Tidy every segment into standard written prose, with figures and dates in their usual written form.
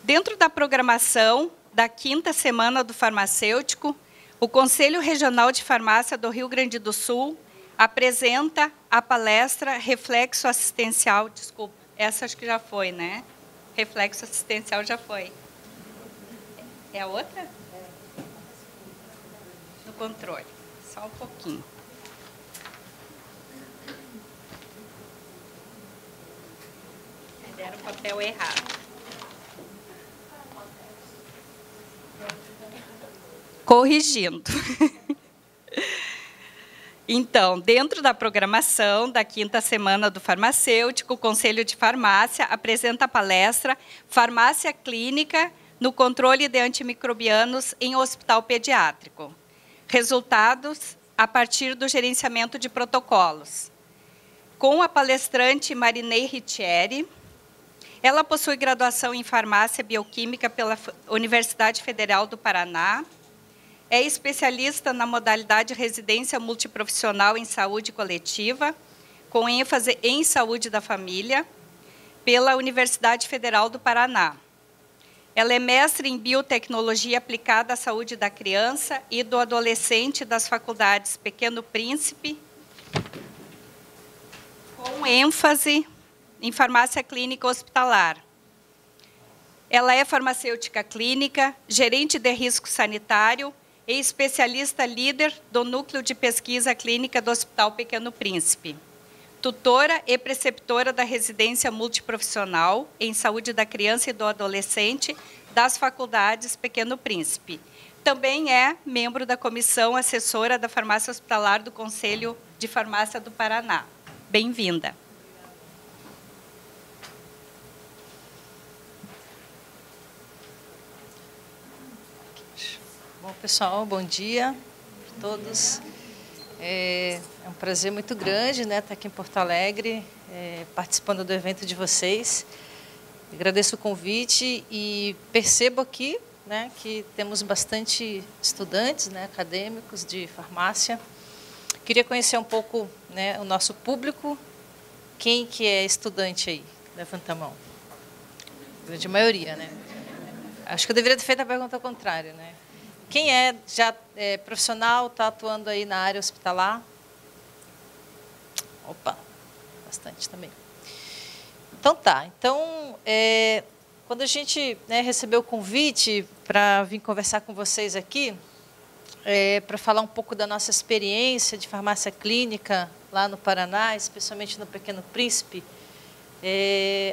Dentro da programação da 5ª Semana do Farmacêutico, o Conselho Regional de Farmácia do Rio Grande do Sul apresenta a palestra Reflexo Assistencial. Desculpa, essa acho que já foi, né? Reflexo Assistencial já foi. É a outra? No controle. Só um pouquinho. Deram o papel errado. Corrigindo. Então, dentro da programação da 5ª Semana do Farmacêutico, o Conselho de Farmácia apresenta a palestra Farmácia Clínica no Controle de Antimicrobianos em Hospital Pediátrico. Resultados a partir do gerenciamento de protocolos. Com a palestrante Marinei Riccieri. Ela possui graduação em Farmácia Bioquímica pela Universidade Federal do Paraná. É especialista na modalidade residência multiprofissional em saúde coletiva, com ênfase em saúde da família, pela Universidade Federal do Paraná. Ela é mestre em biotecnologia aplicada à saúde da criança e do adolescente das faculdades Pequeno Príncipe, com ênfase em farmácia clínica hospitalar. Ela é farmacêutica clínica, gerente de risco sanitário e especialista líder do Núcleo de Pesquisa Clínica do Hospital Pequeno Príncipe. Tutora e preceptora da residência multiprofissional em saúde da criança e do adolescente das faculdades Pequeno Príncipe. Também é membro da comissão assessora da farmácia hospitalar do Conselho de Farmácia do Paraná. Bem-vinda. Bom, pessoal, bom dia a todos. É um prazer muito grande, né, estar aqui em Porto Alegre, participando do evento de vocês. Agradeço o convite e percebo aqui, né, que temos bastante estudantes, né, acadêmicos de farmácia. Queria conhecer um pouco, né, o nosso público. Quem que é estudante aí? Levanta a mão. A grande maioria, né? Acho que eu deveria ter feito a pergunta ao contrário, né? Quem já é profissional, está atuando aí na área hospitalar? Opa, bastante também. Então tá. Então, quando a gente, né, recebeu o convite para vir conversar com vocês aqui, para falar um pouco da nossa experiência de farmácia clínica lá no Paraná, especialmente no Pequeno Príncipe,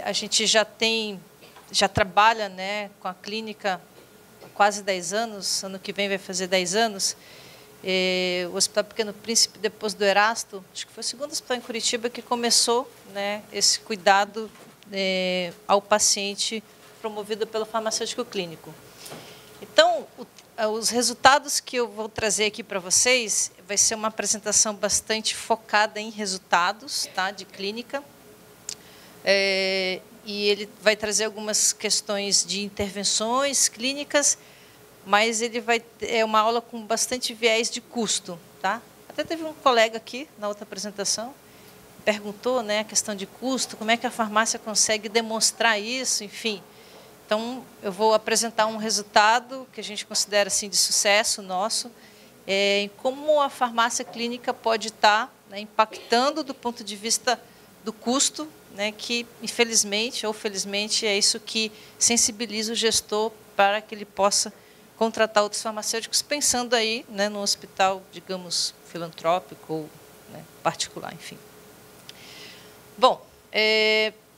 a gente já trabalha, né, com a clínica quase 10 anos, ano que vem vai fazer 10 anos, o Hospital Pequeno Príncipe, depois do Erasto, acho que foi o segundo hospital em Curitiba que começou, né, esse cuidado ao paciente promovido pelo farmacêutico clínico. Então, os resultados que eu vou trazer aqui para vocês vai ser uma apresentação bastante focada em resultados, tá, de clínica, e ele vai trazer algumas questões de intervenções clínicas, mas ele é uma aula com bastante viés de custo, tá? Até teve um colega aqui na outra apresentação perguntou, né, a questão de custo, como é que a farmácia consegue demonstrar isso, enfim. Então eu vou apresentar um resultado que a gente considera assim de sucesso nosso, em como a farmácia clínica pode estar, né, impactando do ponto de vista do custo, né, que, infelizmente ou felizmente, é isso que sensibiliza o gestor para que ele possa contratar outros farmacêuticos, pensando aí, né, no hospital, digamos, filantrópico ou, né, particular, enfim. Bom,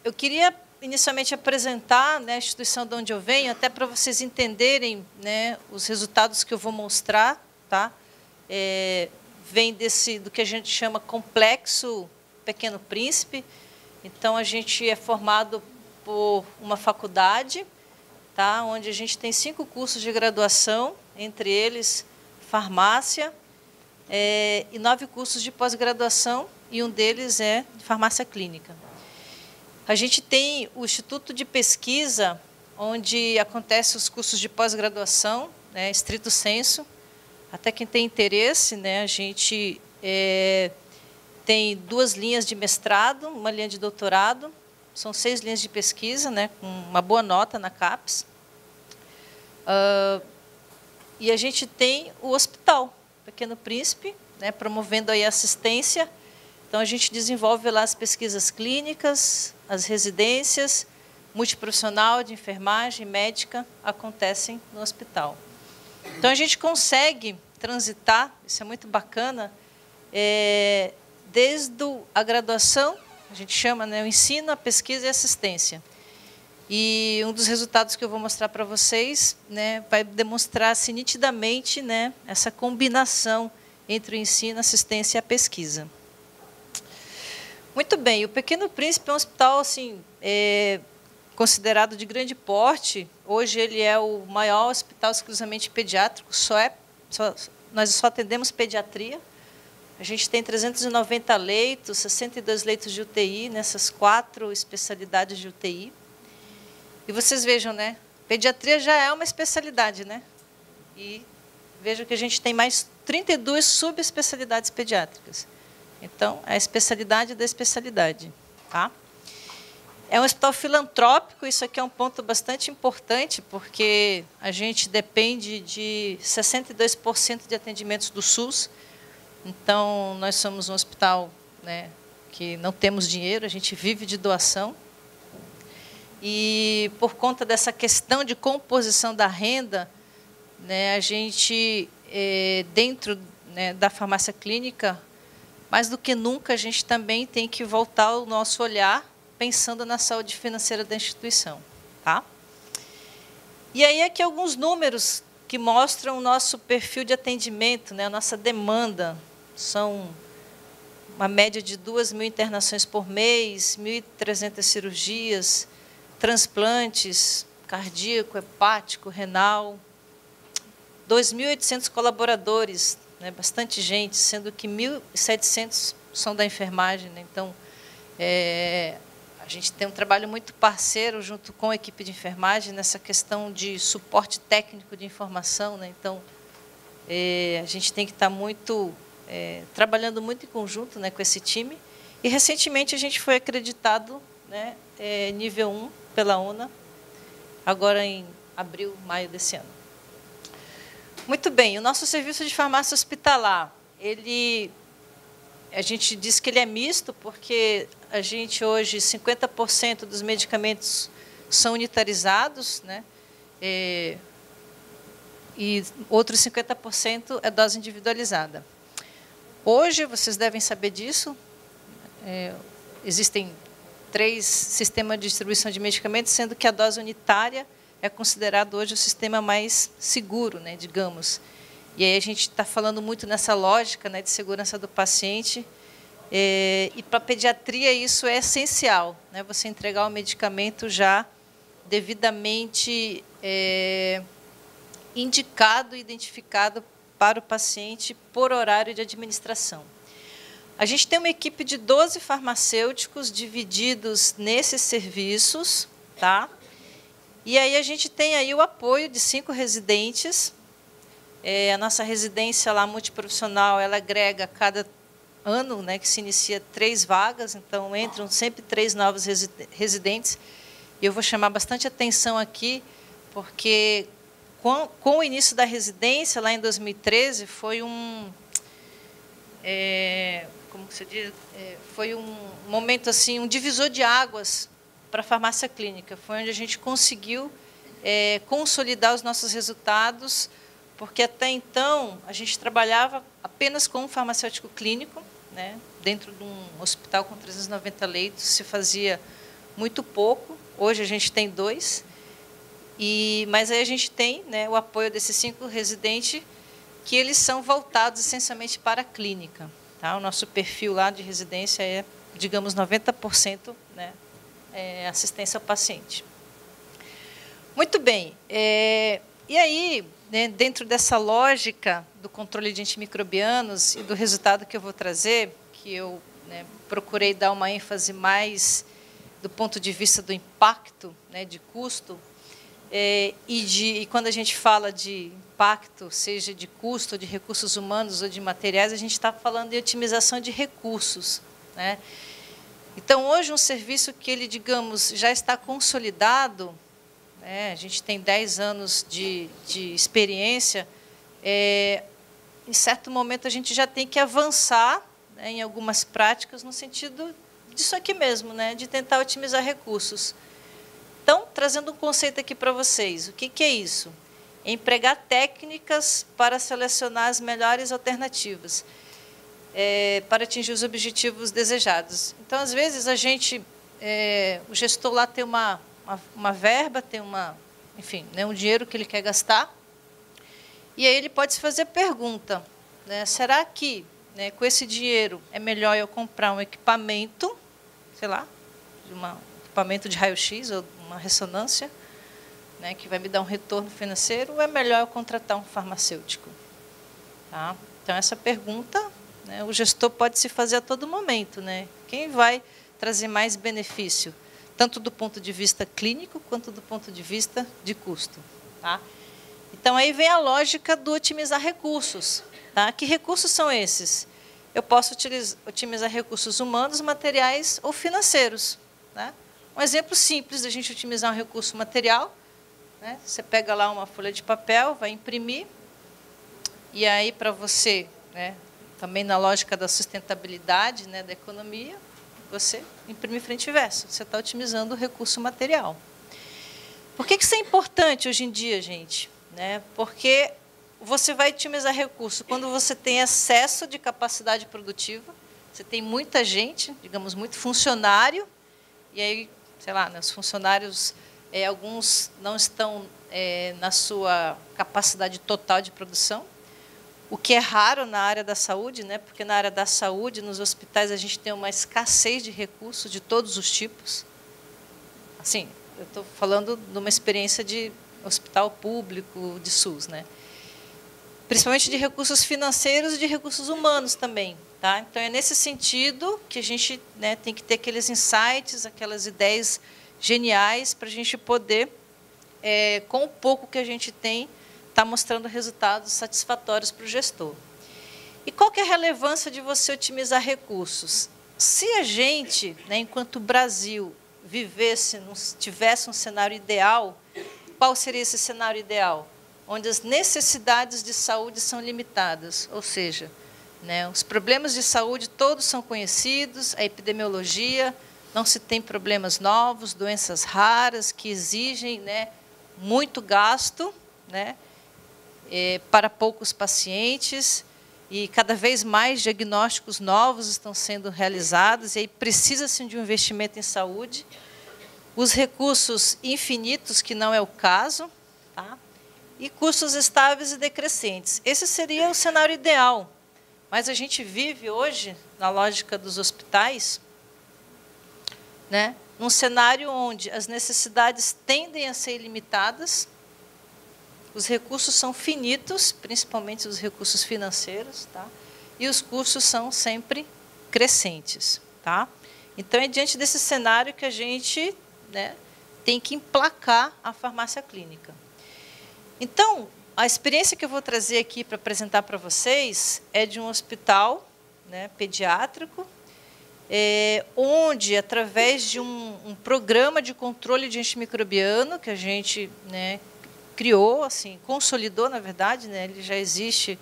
eu queria inicialmente apresentar, né, a instituição de onde eu venho, até para vocês entenderem, né, os resultados que eu vou mostrar, tá? Vem do que a gente chama complexo Pequeno Príncipe. Então, a gente é formado por uma faculdade, tá, onde a gente tem 5 cursos de graduação, entre eles farmácia, e 9 cursos de pós-graduação, e um deles é de farmácia clínica. A gente tem o Instituto de Pesquisa, onde acontecem os cursos de pós-graduação, né, estrito sensu. Até quem tem interesse, né, a gente tem 2 linhas de mestrado, uma linha de doutorado, são 6 linhas de pesquisa, né, com uma boa nota na CAPES. E a gente tem o hospital Pequeno Príncipe, né, promovendo aí assistência. Então, a gente desenvolve lá as pesquisas clínicas, as residências, multiprofissional de enfermagem, médica, acontecem no hospital. Então, a gente consegue transitar, isso é muito bacana, desde a graduação, a gente chama, né, o ensino, a pesquisa e a assistência. E um dos resultados que eu vou mostrar para vocês, né, vai demonstrar-se nitidamente, né, essa combinação entre o ensino, a assistência e a pesquisa. Muito bem, o Pequeno Príncipe é um hospital assim, considerado de grande porte. Hoje ele é o maior hospital exclusivamente pediátrico, nós só atendemos pediatria. A gente tem 390 leitos, 62 leitos de UTI, nessas 4 especialidades de UTI. E vocês vejam, né? Pediatria já é uma especialidade, né? E vejam que a gente tem mais 32 subespecialidades pediátricas. Então, é a especialidade da especialidade. Tá? É um hospital filantrópico, isso aqui é um ponto bastante importante, porque a gente depende de 62% de atendimentos do SUS. Então, nós somos um hospital, né, que não temos dinheiro, a gente vive de doação. E, por conta dessa questão de composição da renda, né, a gente, dentro, né, da farmácia clínica, mais do que nunca, a gente também tem que voltar o nosso olhar pensando na saúde financeira da instituição. Tá? E aí, aqui alguns números que mostram o nosso perfil de atendimento, né, a nossa demanda. São uma média de 2.000 internações por mês, 1.300 cirurgias, transplantes cardíaco, hepático, renal, 2.800 colaboradores, né, bastante gente, sendo que 1.700 são da enfermagem. Né? Então, a gente tem um trabalho muito parceiro junto com a equipe de enfermagem nessa questão de suporte técnico de informação. Né? Então, a gente tem que estar trabalhando muito em conjunto, né, com esse time. E, recentemente, a gente foi acreditado, né, nível 1 pela UNA, agora em abril, maio desse ano. Muito bem, o nosso serviço de farmácia hospitalar, a gente diz que ele é misto, porque a gente hoje, 50% dos medicamentos são unitarizados, né? E outros 50% é dose individualizada. Hoje, vocês devem saber disso, existem 3 sistemas de distribuição de medicamentos, sendo que a dose unitária é considerado hoje o sistema mais seguro, né, digamos. E aí a gente está falando muito nessa lógica, né, de segurança do paciente. E para a pediatria isso é essencial, né, você entregar o medicamento já devidamente indicado e identificado para o paciente por horário de administração. A gente tem uma equipe de 12 farmacêuticos divididos nesses serviços, tá? E aí a gente tem aí o apoio de 5 residentes. A nossa residência lá multiprofissional, ela agrega cada ano, né, que se inicia 3 vagas, então entram sempre 3 novos residentes. E eu vou chamar bastante atenção aqui, porque com o início da residência, lá em 2013, foi como se diz, foi um momento assim, um divisor de águas para a farmácia clínica. Foi onde a gente conseguiu consolidar os nossos resultados, porque até então a gente trabalhava apenas com um farmacêutico clínico, né, dentro de um hospital com 390 leitos, se fazia muito pouco. Hoje a gente tem 2, mas aí a gente tem, né, o apoio desses 5 residentes, que eles são voltados essencialmente para a clínica. Tá? O nosso perfil lá de residência é, digamos, 90%, né, assistência ao paciente. Muito bem. E aí, né, dentro dessa lógica do controle de antimicrobianos e do resultado que eu vou trazer, que eu, né, procurei dar uma ênfase mais do ponto de vista do impacto, né, de custo, e quando a gente fala de impacto, seja de custo, de recursos humanos ou de materiais, a gente está falando de otimização de recursos, né? Então, hoje, um serviço que ele, digamos, já está consolidado, a gente tem 10 anos de experiência, em certo momento a gente já tem que avançar, né, em algumas práticas no sentido disso aqui mesmo, né, de tentar otimizar recursos. Então, trazendo um conceito aqui para vocês, o que é isso? É empregar técnicas para selecionar as melhores alternativas para atingir os objetivos desejados. Então, às vezes, o gestor lá tem uma verba, tem enfim, né, um dinheiro que ele quer gastar, e aí ele pode se fazer a pergunta, né, será que, né, com esse dinheiro é melhor eu comprar um equipamento, sei lá, um equipamento de raio-x ou uma ressonância, né, que vai me dar um retorno financeiro, ou é melhor eu contratar um farmacêutico? Tá? Então, essa pergunta, né, o gestor pode se fazer a todo momento, né? Quem vai trazer mais benefício, tanto do ponto de vista clínico, quanto do ponto de vista de custo. Tá? Então, aí vem a lógica do otimizar recursos. Tá? Que recursos são esses? Eu posso otimizar recursos humanos, materiais ou financeiros. Né? Um exemplo simples da gente otimizar um recurso material, né? Você pega lá uma folha de papel, vai imprimir, e aí, para você, né, também na lógica da sustentabilidade, né, da economia, você imprime frente e verso. Você está otimizando o recurso material. Por que isso é importante hoje em dia, gente? Né? Porque você vai otimizar recurso quando você tem excesso de capacidade produtiva, você tem muita gente, digamos, muito funcionário, e aí, sei lá, né, os funcionários, alguns não estão na sua capacidade total de produção, o que é raro na área da saúde, né? Porque na área da saúde, nos hospitais, a gente tem uma escassez de recursos de todos os tipos. Assim, eu estou falando de uma experiência de hospital público, de SUS, né? Principalmente de recursos financeiros e de recursos humanos também. Tá? Então, é nesse sentido que a gente, né, tem que ter aqueles insights, aquelas ideias geniais para a gente poder, com o pouco que a gente tem, estar mostrando resultados satisfatórios para o gestor. E qual que é a relevância de você otimizar recursos? Se a gente, né, enquanto Brasil, tivesse um cenário ideal, qual seria esse cenário ideal? Onde as necessidades de saúde são limitadas, ou seja, né, os problemas de saúde todos são conhecidos, a epidemiologia, não se tem problemas novos, doenças raras que exigem, né, muito gasto, né, para poucos pacientes, e cada vez mais diagnósticos novos estão sendo realizados, e aí precisa-se de um investimento em saúde. Os recursos infinitos, que não é o caso, tá? E custos estáveis e decrescentes. Esse seria o cenário ideal. Mas a gente vive hoje, na lógica dos hospitais, né, num cenário onde as necessidades tendem a ser ilimitadas, os recursos são finitos, principalmente os recursos financeiros, tá? E os custos são sempre crescentes. Tá? Então, é diante desse cenário que a gente, né, tem que emplacar a farmácia clínica. Então, a experiência que eu vou trazer aqui para apresentar para vocês é de um hospital, né, pediátrico, onde, através de um programa de controle de antimicrobiano que a gente, né, criou, assim, consolidou, na verdade, né, ele já existe,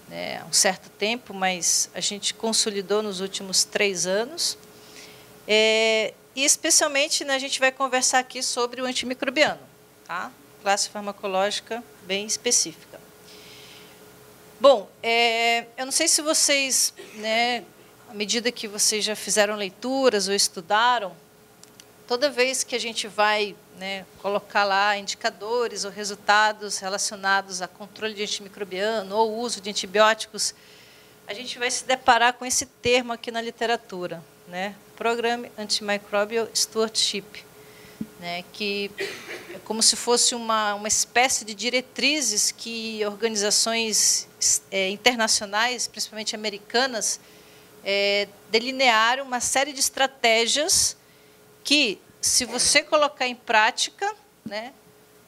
né, há um certo tempo, mas a gente consolidou nos últimos 3 anos. E, especialmente, né, a gente vai conversar aqui sobre o antimicrobiano, tá? Classe farmacológica bem específica. Bom, eu não sei se vocês, né, à medida que vocês já fizeram leituras ou estudaram, toda vez que a gente vai, né, colocar lá indicadores ou resultados relacionados a controle de antimicrobiano ou uso de antibióticos, a gente vai se deparar com esse termo aqui na literatura, né, Program Antimicrobial Stewardship, né, que é como se fosse uma espécie de diretrizes que organizações internacionais, principalmente americanas, delinearam uma série de estratégias que, se você colocar em prática, né,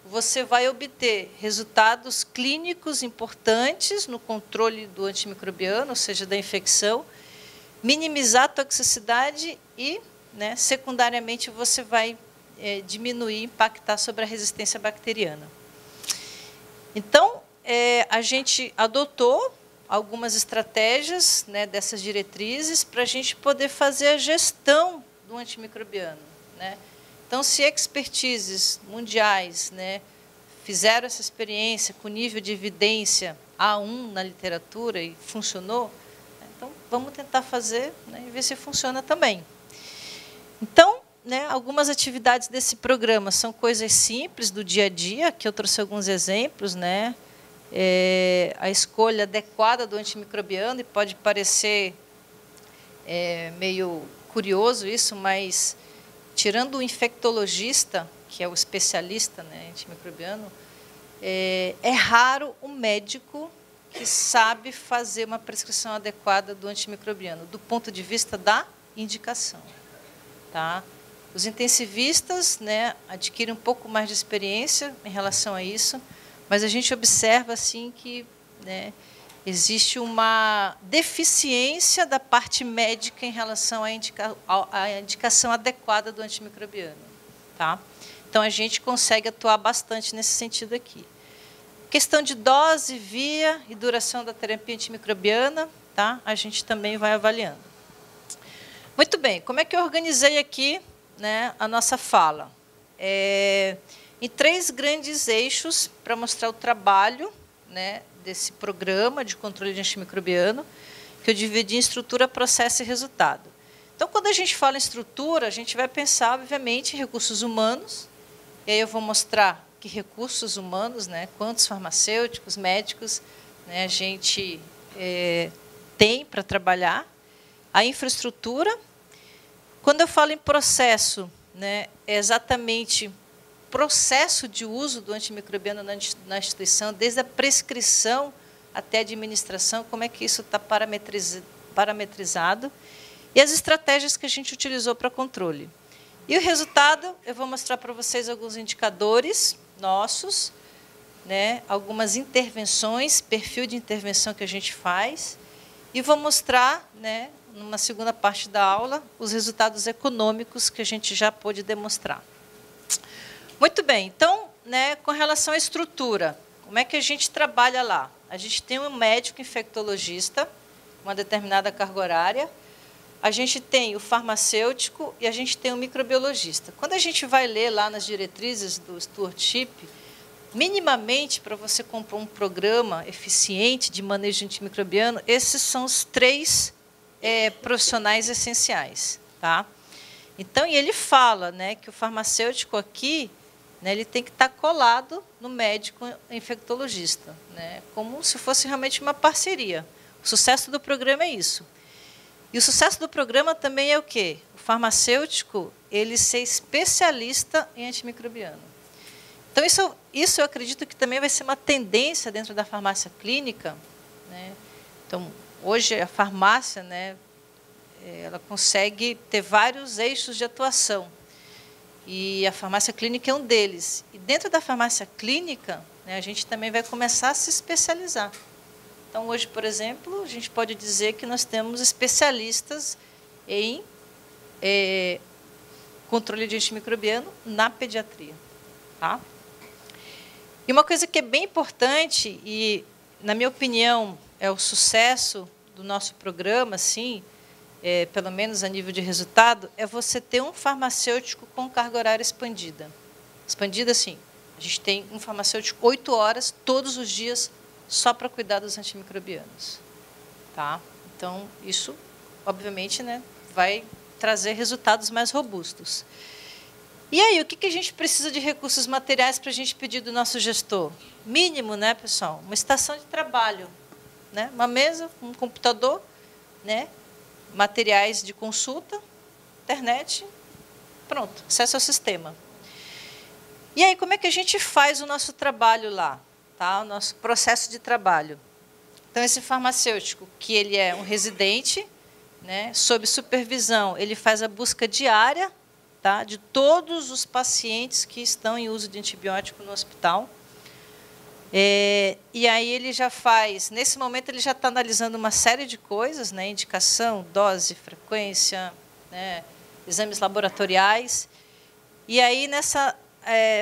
você vai obter resultados clínicos importantes no controle do antimicrobiano, ou seja, da infecção, minimizar a toxicidade e, né, secundariamente, você vai diminuir, impactar sobre a resistência bacteriana. Então, a gente adotou algumas estratégias, né, dessas diretrizes para a gente poder fazer a gestão do antimicrobiano, né? Então, se expertises mundiais, né, fizeram essa experiência com nível de evidência A1 na literatura e funcionou, então vamos tentar fazer, né, e ver se funciona também. Então, né, algumas atividades desse programa são coisas simples do dia a dia, que eu trouxe alguns exemplos, né? A escolha adequada do antimicrobiano, e pode parecer meio curioso isso, mas tirando o infectologista, que é o especialista, né, antimicrobiano, é raro o médico que sabe fazer uma prescrição adequada do antimicrobiano, do ponto de vista da indicação. Tá? Os intensivistas, né, adquirem um pouco mais de experiência em relação a isso, mas a gente observa assim que, né, existe uma deficiência da parte médica em relação à indicação adequada do antimicrobiano. Tá? Então, a gente consegue atuar bastante nesse sentido aqui. Questão de dose, via e duração da terapia antimicrobiana, tá? A gente também vai avaliando. Muito bem, como é que eu organizei aqui, né, a nossa fala? Em 3 grandes eixos para mostrar o trabalho, né, desse programa de controle de antimicrobiano, que eu dividi em estrutura, processo e resultado. Então, quando a gente fala em estrutura, a gente vai pensar, obviamente, em recursos humanos, e aí eu vou mostrar que recursos humanos, né, quantos farmacêuticos, médicos, né, a gente tem para trabalhar. A infraestrutura. Quando eu falo em processo, né, é exatamente processo de uso do antimicrobiano na instituição, desde a prescrição até a administração, como é que isso está parametrizado, e as estratégias que a gente utilizou para controle. E o resultado, eu vou mostrar para vocês alguns indicadores nossos, né, algumas intervenções, perfil de intervenção que a gente faz, e vou mostrar, né, numa segunda parte da aula, os resultados econômicos que a gente já pôde demonstrar. Muito bem, então, né, com relação à estrutura, como é que a gente trabalha lá? A gente tem um médico infectologista, uma determinada carga horária, a gente tem o farmacêutico e a gente tem o microbiologista. Quando a gente vai ler lá nas diretrizes do stewardship, minimamente, para você comprar um programa eficiente de manejo de antimicrobiano, esses são os 3 profissionais essenciais. Tá? Então, e ele fala, né, que o farmacêutico aqui, né, ele tem que estar colado no médico infectologista, né, como se fosse realmente uma parceria. O sucesso do programa é isso. E o sucesso do programa também é o quê? O farmacêutico, ele ser especialista em antimicrobiano. Então, isso eu acredito que também vai ser uma tendência dentro da farmácia clínica. Né? Então, hoje a farmácia, né, ela consegue ter vários eixos de atuação. E a farmácia clínica é um deles. E dentro da farmácia clínica, né, a gente também vai começar a se especializar. Então, hoje, por exemplo, a gente pode dizer que nós temos especialistas em controle de antimicrobiano na pediatria. Tá? E uma coisa que é bem importante, e, na minha opinião, é o sucesso do nosso programa, assim, pelo menos a nível de resultado, é você ter um farmacêutico com carga horária expandida. Expandida, assim, a gente tem um farmacêutico 8 horas, todos os dias, só para cuidar dos antimicrobianos. Tá? Então, isso, obviamente, né, vai trazer resultados mais robustos. E aí, o que a gente precisa de recursos materiais para a gente pedir do nosso gestor? Mínimo, né, pessoal? Uma estação de trabalho, né? Uma mesa, um computador, né? Materiais de consulta, internet, pronto, acesso ao sistema. E aí, como é que a gente faz o nosso trabalho lá? Tá? O nosso processo de trabalho. Então, esse farmacêutico, que ele é um residente, né, sob supervisão, ele faz a busca diária, tá, de todos os pacientes que estão em uso de antibiótico no hospital. E aí ele já faz, nesse momento ele já está analisando uma série de coisas, né, indicação, dose, frequência, né, exames laboratoriais. E aí, nessa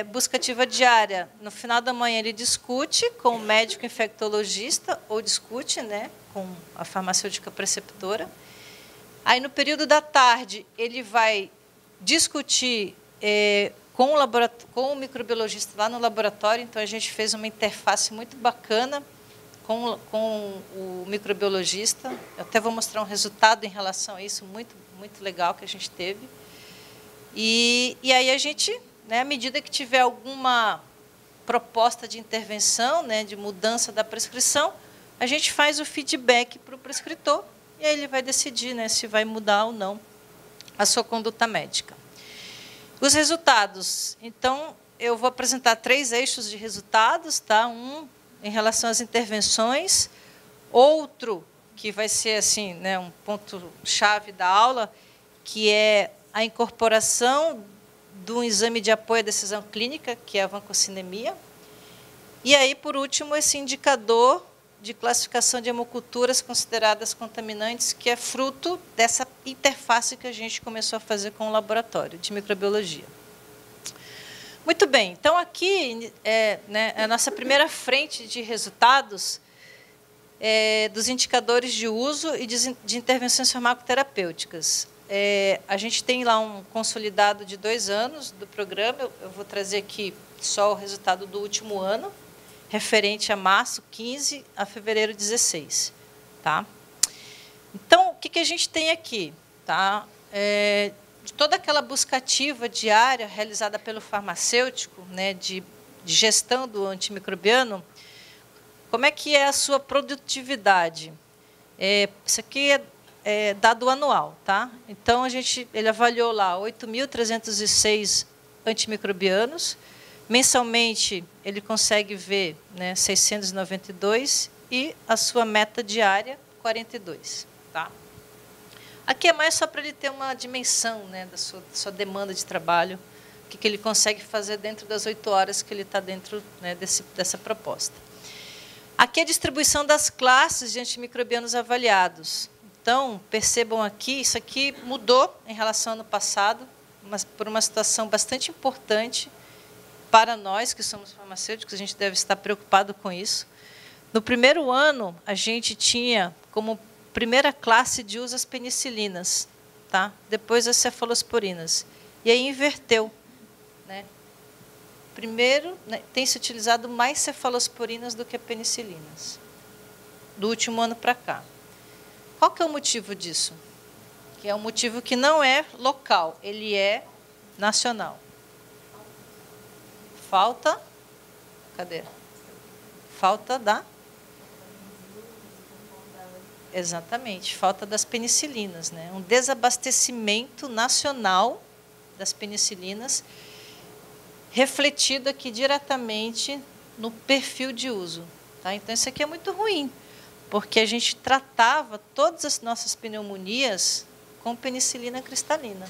busca ativa diária, no final da manhã, ele discute com o médico infectologista, ou discute, né, com a farmacêutica preceptora. Aí, no período da tarde, ele vai discutir com o microbiologista lá no laboratório. Então, a gente fez uma interface muito bacana com o microbiologista. Eu até vou mostrar um resultado em relação a isso, muito, muito legal que a gente teve. E aí a gente, né, à medida que tiver alguma proposta de intervenção, né, de mudança da prescrição, a gente faz o feedback para o prescritor e aí ele vai decidir, né, se vai mudar ou não a sua conduta médica. Os resultados. Então, eu vou apresentar 3 eixos de resultados, tá? Um em relação às intervenções, outro que vai ser assim, né, um ponto-chave da aula, que é a incorporação do exame de apoio à decisão clínica, que é a vancocinemia. E aí, por último, esse indicador de classificação de hemoculturas consideradas contaminantes, que é fruto dessa interface que a gente começou a fazer com o laboratório de microbiologia. Muito bem, então aqui né, a nossa primeira frente de resultados dos indicadores de uso e de intervenções farmacoterapêuticas. A gente tem lá um consolidado de 2 anos do programa. Eu vou trazer aqui só o resultado do último ano, referente a março 15 a fevereiro 16. Tá? Então, o que a gente tem aqui? Tá? De toda aquela busca ativa diária realizada pelo farmacêutico, né, de gestão do antimicrobiano, como é que é a sua produtividade? Isso aqui é dado anual, tá? Então ele avaliou lá 8.306 antimicrobianos. Mensalmente ele consegue ver, né, 692 e a sua meta diária 42, tá? Aqui é mais só para ele ter uma dimensão, né, da sua demanda de trabalho, o que ele consegue fazer dentro das 8 horas que ele está dentro, né, dessa proposta. Aqui é a distribuição das classes de antimicrobianos avaliados. Então, percebam aqui, isso aqui mudou em relação ao ano passado, mas por uma situação bastante importante para nós, que somos farmacêuticos, a gente deve estar preocupado com isso. No primeiro ano, a gente tinha como primeira classe de uso as penicilinas, tá? Depois as cefalosporinas. E aí inverteu, né? Primeiro, né, tem se utilizado mais cefalosporinas do que penicilinas, do último ano para cá. Qual que é o motivo disso? Que é um motivo que não é local, ele é nacional. Falta, cadê? Falta da... Exatamente, falta das penicilinas, né? Um desabastecimento nacional das penicilinas, refletido aqui diretamente no perfil de uso. Tá? Então, isso aqui é muito ruim, porque a gente tratava todas as nossas pneumonias com penicilina cristalina.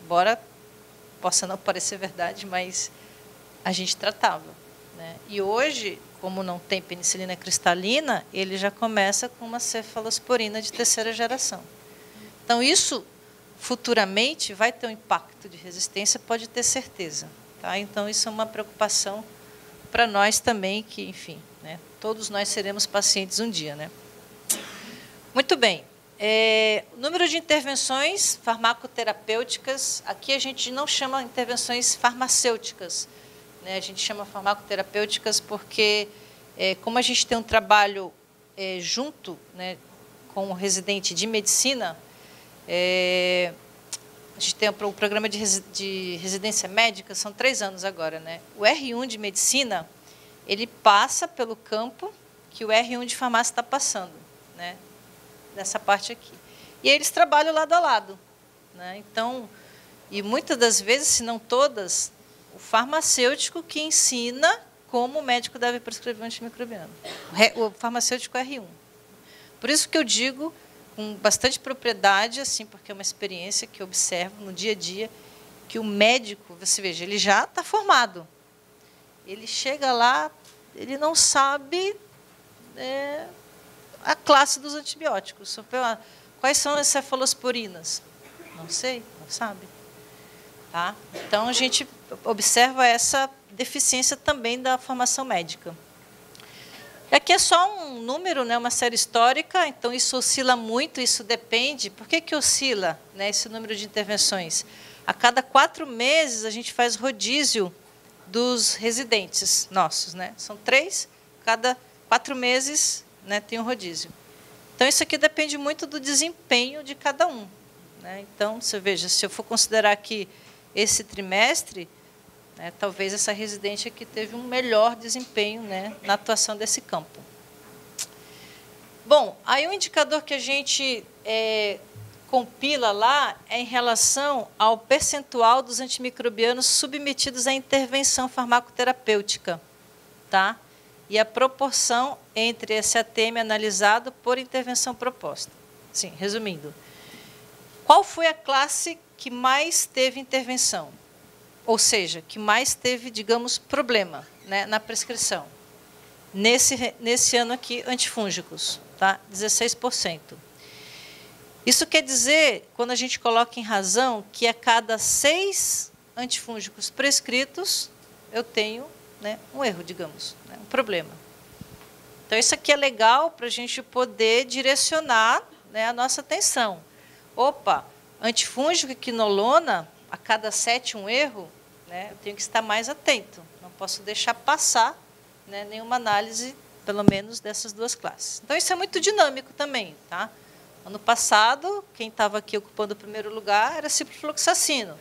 Embora possa não parecer verdade, mas a gente tratava, né? E hoje, como não tem penicilina cristalina, ele já começa com uma cefalosporina de 3ª geração. Então, isso futuramente vai ter um impacto de resistência, pode ter certeza. Tá? Então, isso é uma preocupação para nós também, que, enfim, né, todos nós seremos pacientes um dia. Né? Muito bem. O número de intervenções farmacoterapêuticas, aqui a gente não chama intervenções farmacêuticas, né? A gente chama farmacoterapêuticas porque, como a gente tem um trabalho junto, né, com o residente de medicina, a gente tem o programa de residência médica, são 3 anos agora. Né? O R1 de medicina, ele passa pelo campo que o R1 de farmácia está passando, né? Nessa parte aqui. E eles trabalham lado a lado. Né? Então, e muitas das vezes, se não todas, o farmacêutico que ensina como o médico deve prescrever um antimicrobiano. O farmacêutico R1. Por isso que eu digo com bastante propriedade, assim, porque é uma experiência que eu observo no dia a dia, que o médico, você veja, ele já está formado. Ele chega lá, ele não sabe a classe dos antibióticos. Quais são as cefalosporinas? Não sei, não sabe. Tá? Então, a gente observa essa deficiência também da formação médica. Aqui é só um número, né, uma série histórica, então isso oscila muito, isso depende. Por que oscila, né, esse número de intervenções? A cada 4 meses, a gente faz rodízio dos residentes nossos. Né? São 3, cada 4 meses, né, tem um rodízio. Então, isso aqui depende muito do desempenho de cada um. Né? Então, você veja, se eu for considerar aqui esse trimestre, né, talvez essa residente aqui teve um melhor desempenho, né, na atuação desse campo. Bom, aí o indicador que a gente compila lá é em relação ao percentual dos antimicrobianos submetidos à intervenção farmacoterapêutica, tá? E a proporção entre esse ATM analisado por intervenção proposta. Sim, resumindo. Qual foi a classe que mais teve intervenção? Ou seja, que mais teve, digamos, problema, né, na prescrição? Nesse ano aqui, antifúngicos, tá? 16%. Isso quer dizer, quando a gente coloca em razão, que a cada 6 antifúngicos prescritos, eu tenho, né, um erro, digamos, né, um problema. Então, isso aqui é legal para a gente poder direcionar, né, a nossa atenção. Opa, antifúngico e quinolona, a cada 7 um erro, né, eu tenho que estar mais atento. Não posso deixar passar, né, nenhuma análise, pelo menos, dessas 2 classes. Então, isso é muito dinâmico também, tá? Ano passado, quem estava aqui ocupando o primeiro lugar era ciprofloxacino.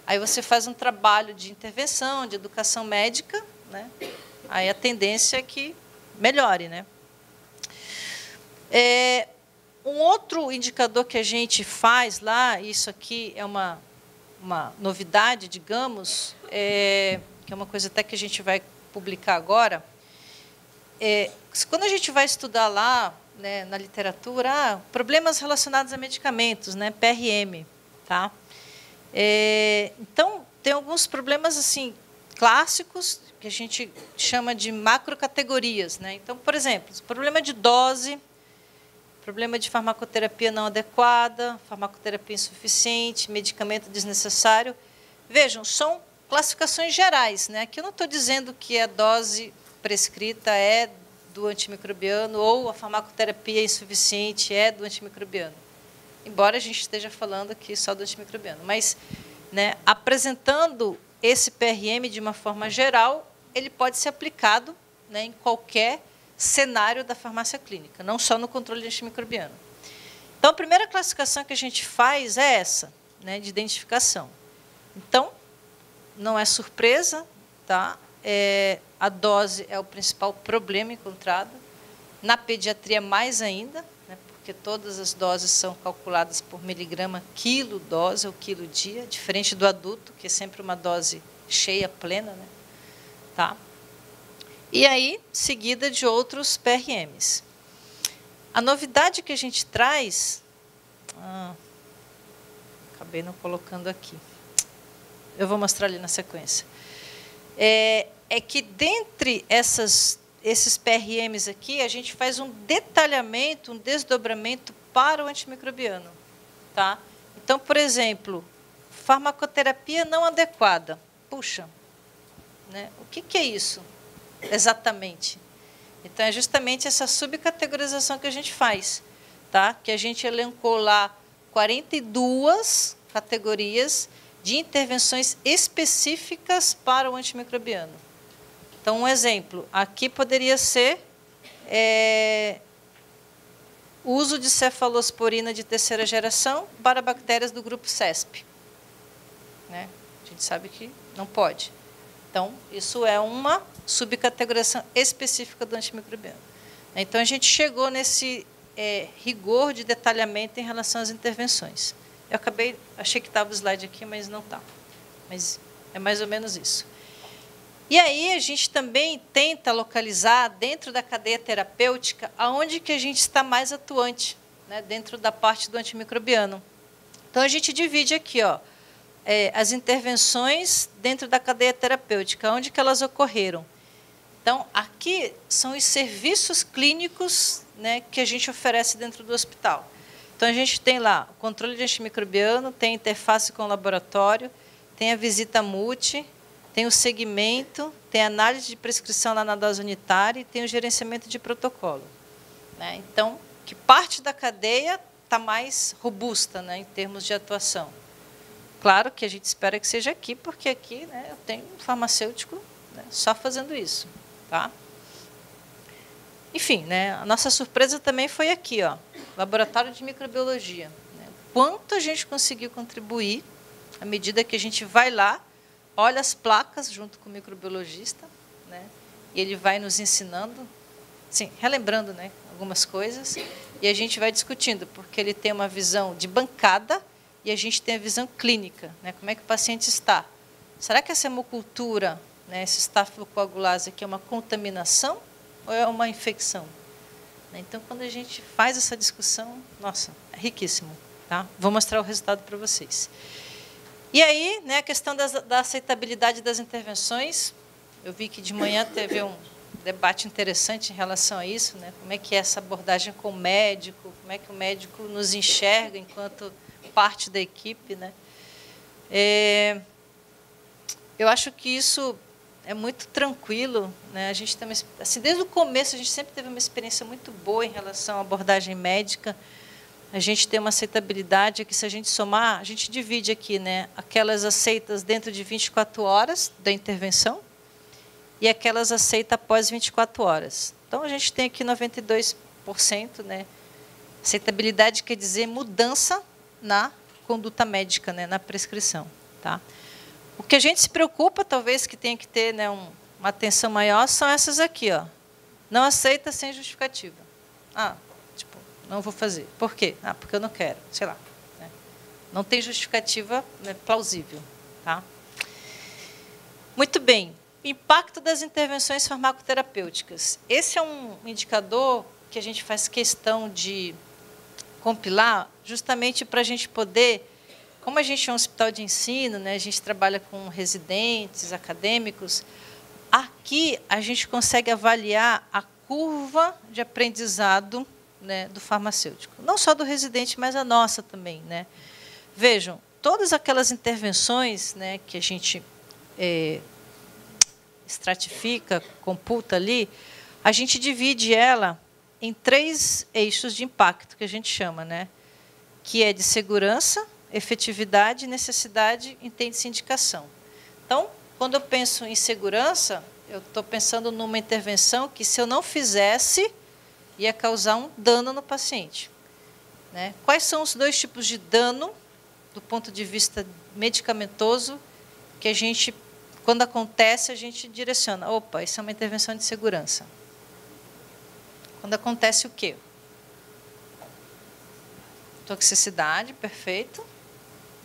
Aí você faz um trabalho de intervenção, de educação médica, né? Aí a tendência é que melhore, né? Um outro indicador que a gente faz lá, isso aqui é uma novidade, digamos, que é uma coisa até que a gente vai publicar agora, quando a gente vai estudar lá, né, na literatura, problemas relacionados a medicamentos, né, PRM, tá? Então, tem alguns problemas assim clássicos que a gente chama de macrocategorias, né? Então, por exemplo, problema de dose, problema de farmacoterapia não adequada, farmacoterapia insuficiente, medicamento desnecessário. Vejam, são classificações gerais, né? Aqui eu não estou dizendo que a dose prescrita é do antimicrobiano ou a farmacoterapia insuficiente é do antimicrobiano. Embora a gente esteja falando aqui só do antimicrobiano. Mas, né, apresentando esse PRM de uma forma geral, ele pode ser aplicado, né, em qualquer cenário da farmácia clínica, não só no controle antimicrobiano. Então, a primeira classificação que a gente faz é essa, né, de identificação. Então, não é surpresa, tá? A dose é o principal problema encontrado. Na pediatria, mais ainda, né, porque todas as doses são calculadas por miligrama quilo dose ou quilo dia, diferente do adulto, que é sempre uma dose cheia, plena. Né? Tá? E aí, seguida de outros PRMs. A novidade que a gente traz... acabei não colocando aqui. Eu vou mostrar ali na sequência. É que, dentre esses PRMs aqui, a gente faz um detalhamento, um desdobramento para o antimicrobiano. Tá? Então, por exemplo, farmacoterapia não adequada. Puxa, né? O que é isso exatamente? Então, é justamente essa subcategorização que a gente faz. Tá? Que a gente elencou lá 42 categorias de intervenções específicas para o antimicrobiano. Então, um exemplo, aqui poderia ser o uso de cefalosporina de terceira geração para bactérias do grupo CESP. Né? A gente sabe que não pode. Então, isso é uma subcategorização específica do antimicrobiano. Então, a gente chegou nesse rigor de detalhamento em relação às intervenções. Eu achei que estava o slide aqui, mas não está. Mas é mais ou menos isso. E aí a gente também tenta localizar dentro da cadeia terapêutica aonde que a gente está mais atuante, né, dentro da parte do antimicrobiano. Então a gente divide aqui, ó, as intervenções dentro da cadeia terapêutica, onde que elas ocorreram. Então aqui são os serviços clínicos, né, que a gente oferece dentro do hospital. Então a gente tem lá o controle de antimicrobiano, tem interface com o laboratório, tem a visita multi, tem o segmento, tem a análise de prescrição lá na dose unitária e tem o gerenciamento de protocolo. Né? Então, que parte da cadeia está mais robusta, né, em termos de atuação. Claro que a gente espera que seja aqui, porque aqui, né, eu tenho um farmacêutico, né, só fazendo isso. Tá? Enfim, né, a nossa surpresa também foi aqui, ó, Laboratório de Microbiologia. Né? Quanto a gente conseguiu contribuir à medida que a gente vai lá, olha as placas junto com o microbiologista, né, e ele vai nos ensinando, sim, relembrando, né, algumas coisas, e a gente vai discutindo, porque ele tem uma visão de bancada e a gente tem a visão clínica, né, como é que o paciente está. Será que essa hemocultura, né, esse estafilocoagulase aqui é uma contaminação ou é uma infecção? Então, quando a gente faz essa discussão, nossa, é riquíssimo. Tá? Vou mostrar o resultado para vocês. E aí, né, a questão da aceitabilidade das intervenções, eu vi que de manhã teve um debate interessante em relação a isso, né, como é que é essa abordagem com o médico, como é que o médico nos enxerga enquanto parte da equipe. Né? Eu acho que isso é muito tranquilo. Né? A gente tem assim, desde o começo, a gente sempre teve uma experiência muito boa em relação à abordagem médica. A gente tem uma aceitabilidade que, se a gente somar, a gente divide aqui, né, aquelas aceitas dentro de 24 horas da intervenção e aquelas aceitas após 24 horas. Então, a gente tem aqui 92%. Né? Aceitabilidade quer dizer mudança na conduta médica, né, na prescrição. Tá? O que a gente se preocupa, talvez, que tenha que ter, né, uma atenção maior, são essas aqui. Ó. Não aceita sem justificativa. Tipo, não vou fazer. Por quê? Porque eu não quero, sei lá. Né? Não tem justificativa, né, plausível. Tá? Muito bem. Impacto das intervenções farmacoterapêuticas. Esse é um indicador que a gente faz questão de compilar justamente para a gente poder, como a gente é um hospital de ensino, né, a gente trabalha com residentes, acadêmicos, aqui a gente consegue avaliar a curva de aprendizado, né, do farmacêutico. Não só do residente, mas a nossa também. Né? Vejam, todas aquelas intervenções, né, que a gente estratifica, computa ali, a gente divide ela em 3 eixos de impacto, que a gente chama, né, que é de segurança, efetividade, necessidade, intende-se indicação. Então, quando eu penso em segurança, eu estou pensando numa intervenção que, se eu não fizesse, ia causar um dano no paciente. Né? Quais são os 2 tipos de dano, do ponto de vista medicamentoso, que a gente, quando acontece, a gente direciona? Opa, isso é uma intervenção de segurança. Quando acontece o quê? Toxicidade, perfeito.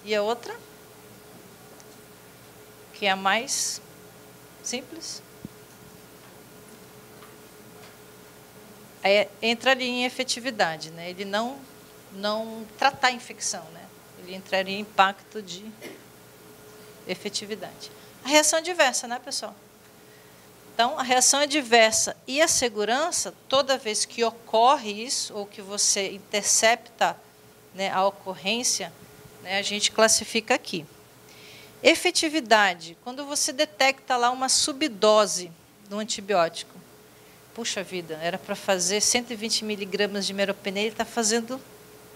E a outra? Que é a mais simples? Aí entra ali em efetividade, né? Ele não tratar a infecção, né? Ele entraria em impacto de efetividade. A reação é diversa, né, pessoal? Então, a reação é diversa. E a segurança, toda vez que ocorre isso, ou que você intercepta, né, a ocorrência, né, a gente classifica aqui. Efetividade, quando você detecta lá uma subdose do antibiótico. Puxa vida, era para fazer 120 miligramas de meropenem, ele está fazendo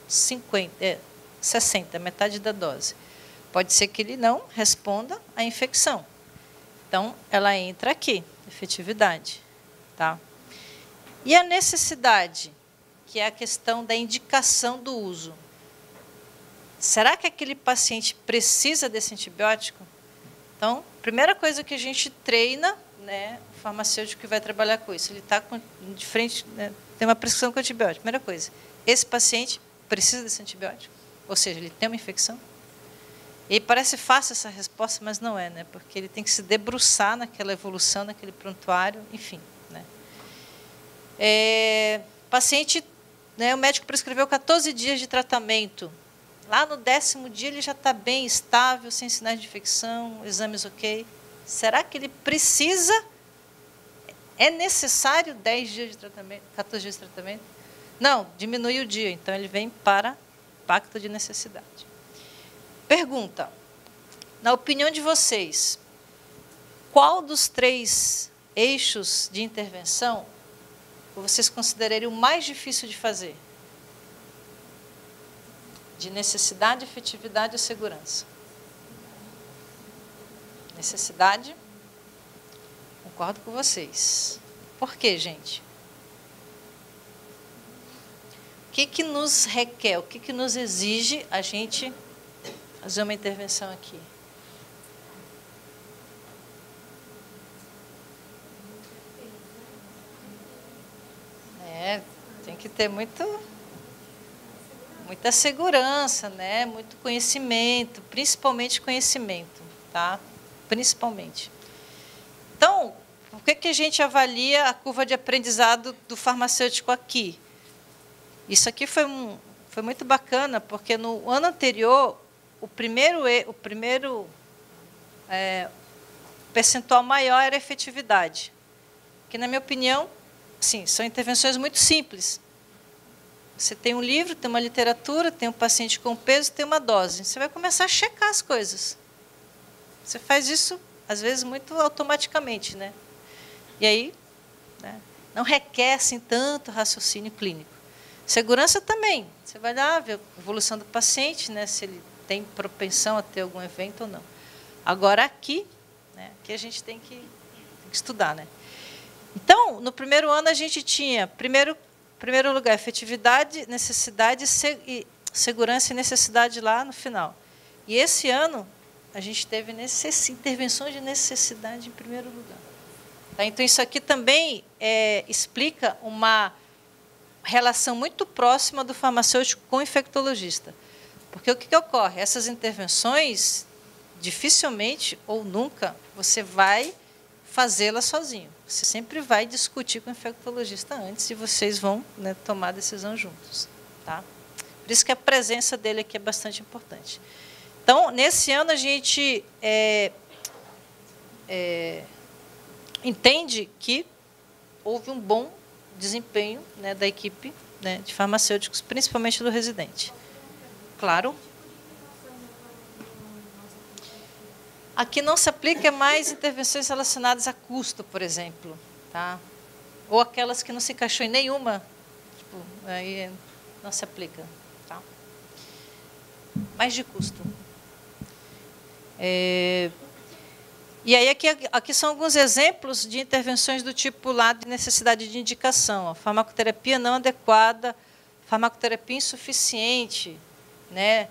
60, metade da dose. Pode ser que ele não responda à infecção. Então, ela entra aqui, efetividade. Tá? E a necessidade, que é a questão da indicação do uso. Será que aquele paciente precisa desse antibiótico? Então, primeira coisa que a gente treina, né, o farmacêutico que vai trabalhar com isso, ele está de frente, né, tem uma prescrição com antibiótico. Primeira coisa, esse paciente precisa desse antibiótico? Ou seja, ele tem uma infecção? E parece fácil essa resposta, mas não é, né? Porque ele tem que se debruçar naquela evolução, naquele prontuário, enfim. Né? Paciente, né, o médico prescreveu 14 dias de tratamento. Lá no 10º dia ele já está bem, estável, sem sinais de infecção, exames ok. Será que ele precisa, é necessário 10 dias de tratamento, 14 dias de tratamento? Não, diminui o dia, então ele vem para impacto de necessidade. Pergunta, na opinião de vocês, qual dos 3 eixos de intervenção vocês considerariam o mais difícil de fazer? De necessidade, efetividade ou segurança? Necessidade? Concordo com vocês. Por quê, gente? O que nos requer, o que nos exige a gente fazer uma intervenção aqui? Tem que ter muita segurança, né? Muito conhecimento, principalmente conhecimento, tá? Principalmente. Então, por que a gente avalia a curva de aprendizado do farmacêutico aqui? Isso aqui foi muito bacana, porque no ano anterior, o primeiro percentual maior era a efetividade, que, na minha opinião, sim, são intervenções muito simples. Você tem um livro, tem uma literatura, tem um paciente com peso, tem uma dose. Você vai começar a checar as coisas. Você faz isso, às vezes, muito automaticamente, né? E aí, né, não requer assim, tanto raciocínio clínico. Segurança também. Você vai lá ver a evolução do paciente, né, se ele tem propensão a ter algum evento ou não. Agora, aqui, né, aqui a gente tem que estudar, né? Então, no primeiro ano, a gente tinha, primeiro lugar, efetividade, necessidade, segurança e necessidade lá no final. E esse ano, a gente teve intervenções de necessidade em primeiro lugar. Tá? Então, isso aqui também explica uma relação muito próxima do farmacêutico com o infectologista. Porque o que ocorre? Essas intervenções, dificilmente ou nunca, você vai fazê-las sozinho. Você sempre vai discutir com o infectologista antes e vocês vão, né, tomar a decisão juntos. Tá? Por isso que a presença dele aqui é bastante importante. Então, nesse ano, a gente entende que houve um bom desempenho, né, da equipe, né, de farmacêuticos, principalmente do residente. Claro. Aqui não se aplica mais intervenções relacionadas a custo, por exemplo. Tá? Ou aquelas que não se encaixou em nenhuma, tipo, aí não se aplica. Tá? Mais de custo. E aí aqui são alguns exemplos de intervenções do tipo lá de necessidade de indicação. A farmacoterapia não adequada, farmacoterapia insuficiente, né?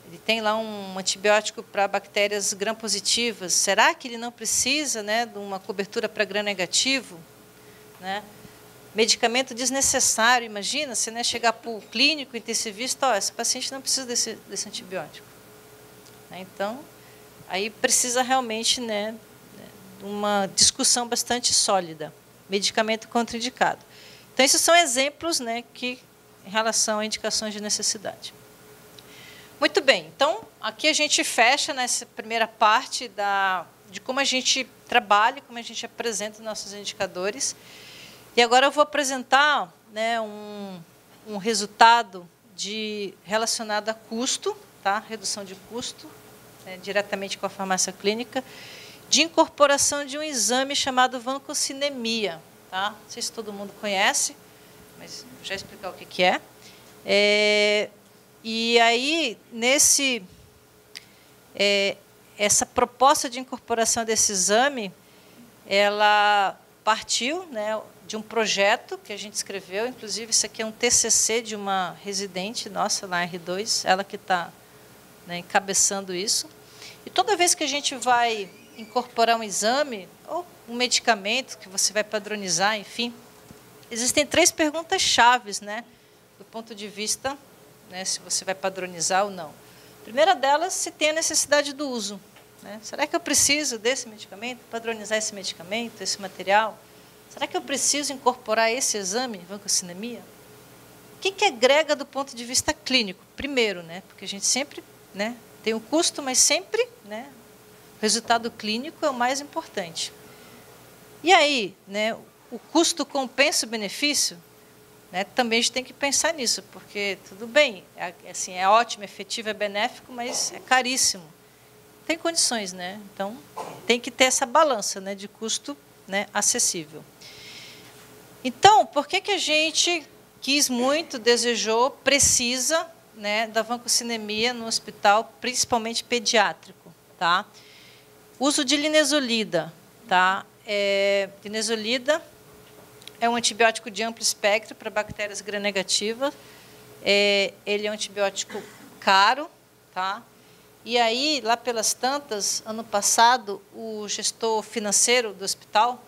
Ele tem lá um antibiótico para bactérias gram-positivas. Será que ele não precisa, né, de uma cobertura para gram-negativo? Né? Medicamento desnecessário, imagina, você, né, chegar para o clínico intensivista, esse paciente não precisa desse antibiótico. Então, aí precisa realmente, né, uma discussão bastante sólida. Medicamento contraindicado. Então, esses são exemplos, né, que, em relação a indicações de necessidade. Muito bem. Então, aqui a gente fecha nessa primeira parte de como a gente trabalha, como a gente apresenta nossos indicadores. E agora eu vou apresentar, né, um resultado relacionado a custo, tá? Redução de custo, diretamente com a farmácia clínica, de incorporação de um exame chamado vancocinemia. Tá? Não sei se todo mundo conhece, mas vou já explicar o que é. E aí, essa proposta de incorporação desse exame, ela partiu, né, de um projeto que a gente escreveu, inclusive isso aqui é um TCC de uma residente nossa lá em R2, ela que está, né, encabeçando isso. E toda vez que a gente vai incorporar um exame ou um medicamento que você vai padronizar, enfim, existem 3 perguntas chaves, né, do ponto de vista, né, se você vai padronizar ou não. A primeira delas, se tem a necessidade do uso. Né? Será que eu preciso desse medicamento, padronizar esse medicamento, esse material? Será que eu preciso incorporar esse exame, vancocinemia? O que agrega do ponto de vista clínico? Primeiro, né, porque a gente sempre, né, tem o custo, mas sempre, né, o resultado clínico é o mais importante. E aí, né, o custo compensa o benefício? Né, também a gente tem que pensar nisso, porque, tudo bem, assim, é ótimo, é efetivo, é benéfico, mas é caríssimo. tem condições, né? Então, tem que ter essa balança, né, de custo, né, acessível. Então, por que a gente quis muito, desejou, precisa, né, da vancocinemia no hospital, principalmente pediátrico, tá? Uso de linezolida, tá? Linezolida é um antibiótico de amplo espectro para bactérias gram-negativas. Ele é um antibiótico caro, tá? E aí, lá pelas tantas, ano passado, o gestor financeiro do hospital,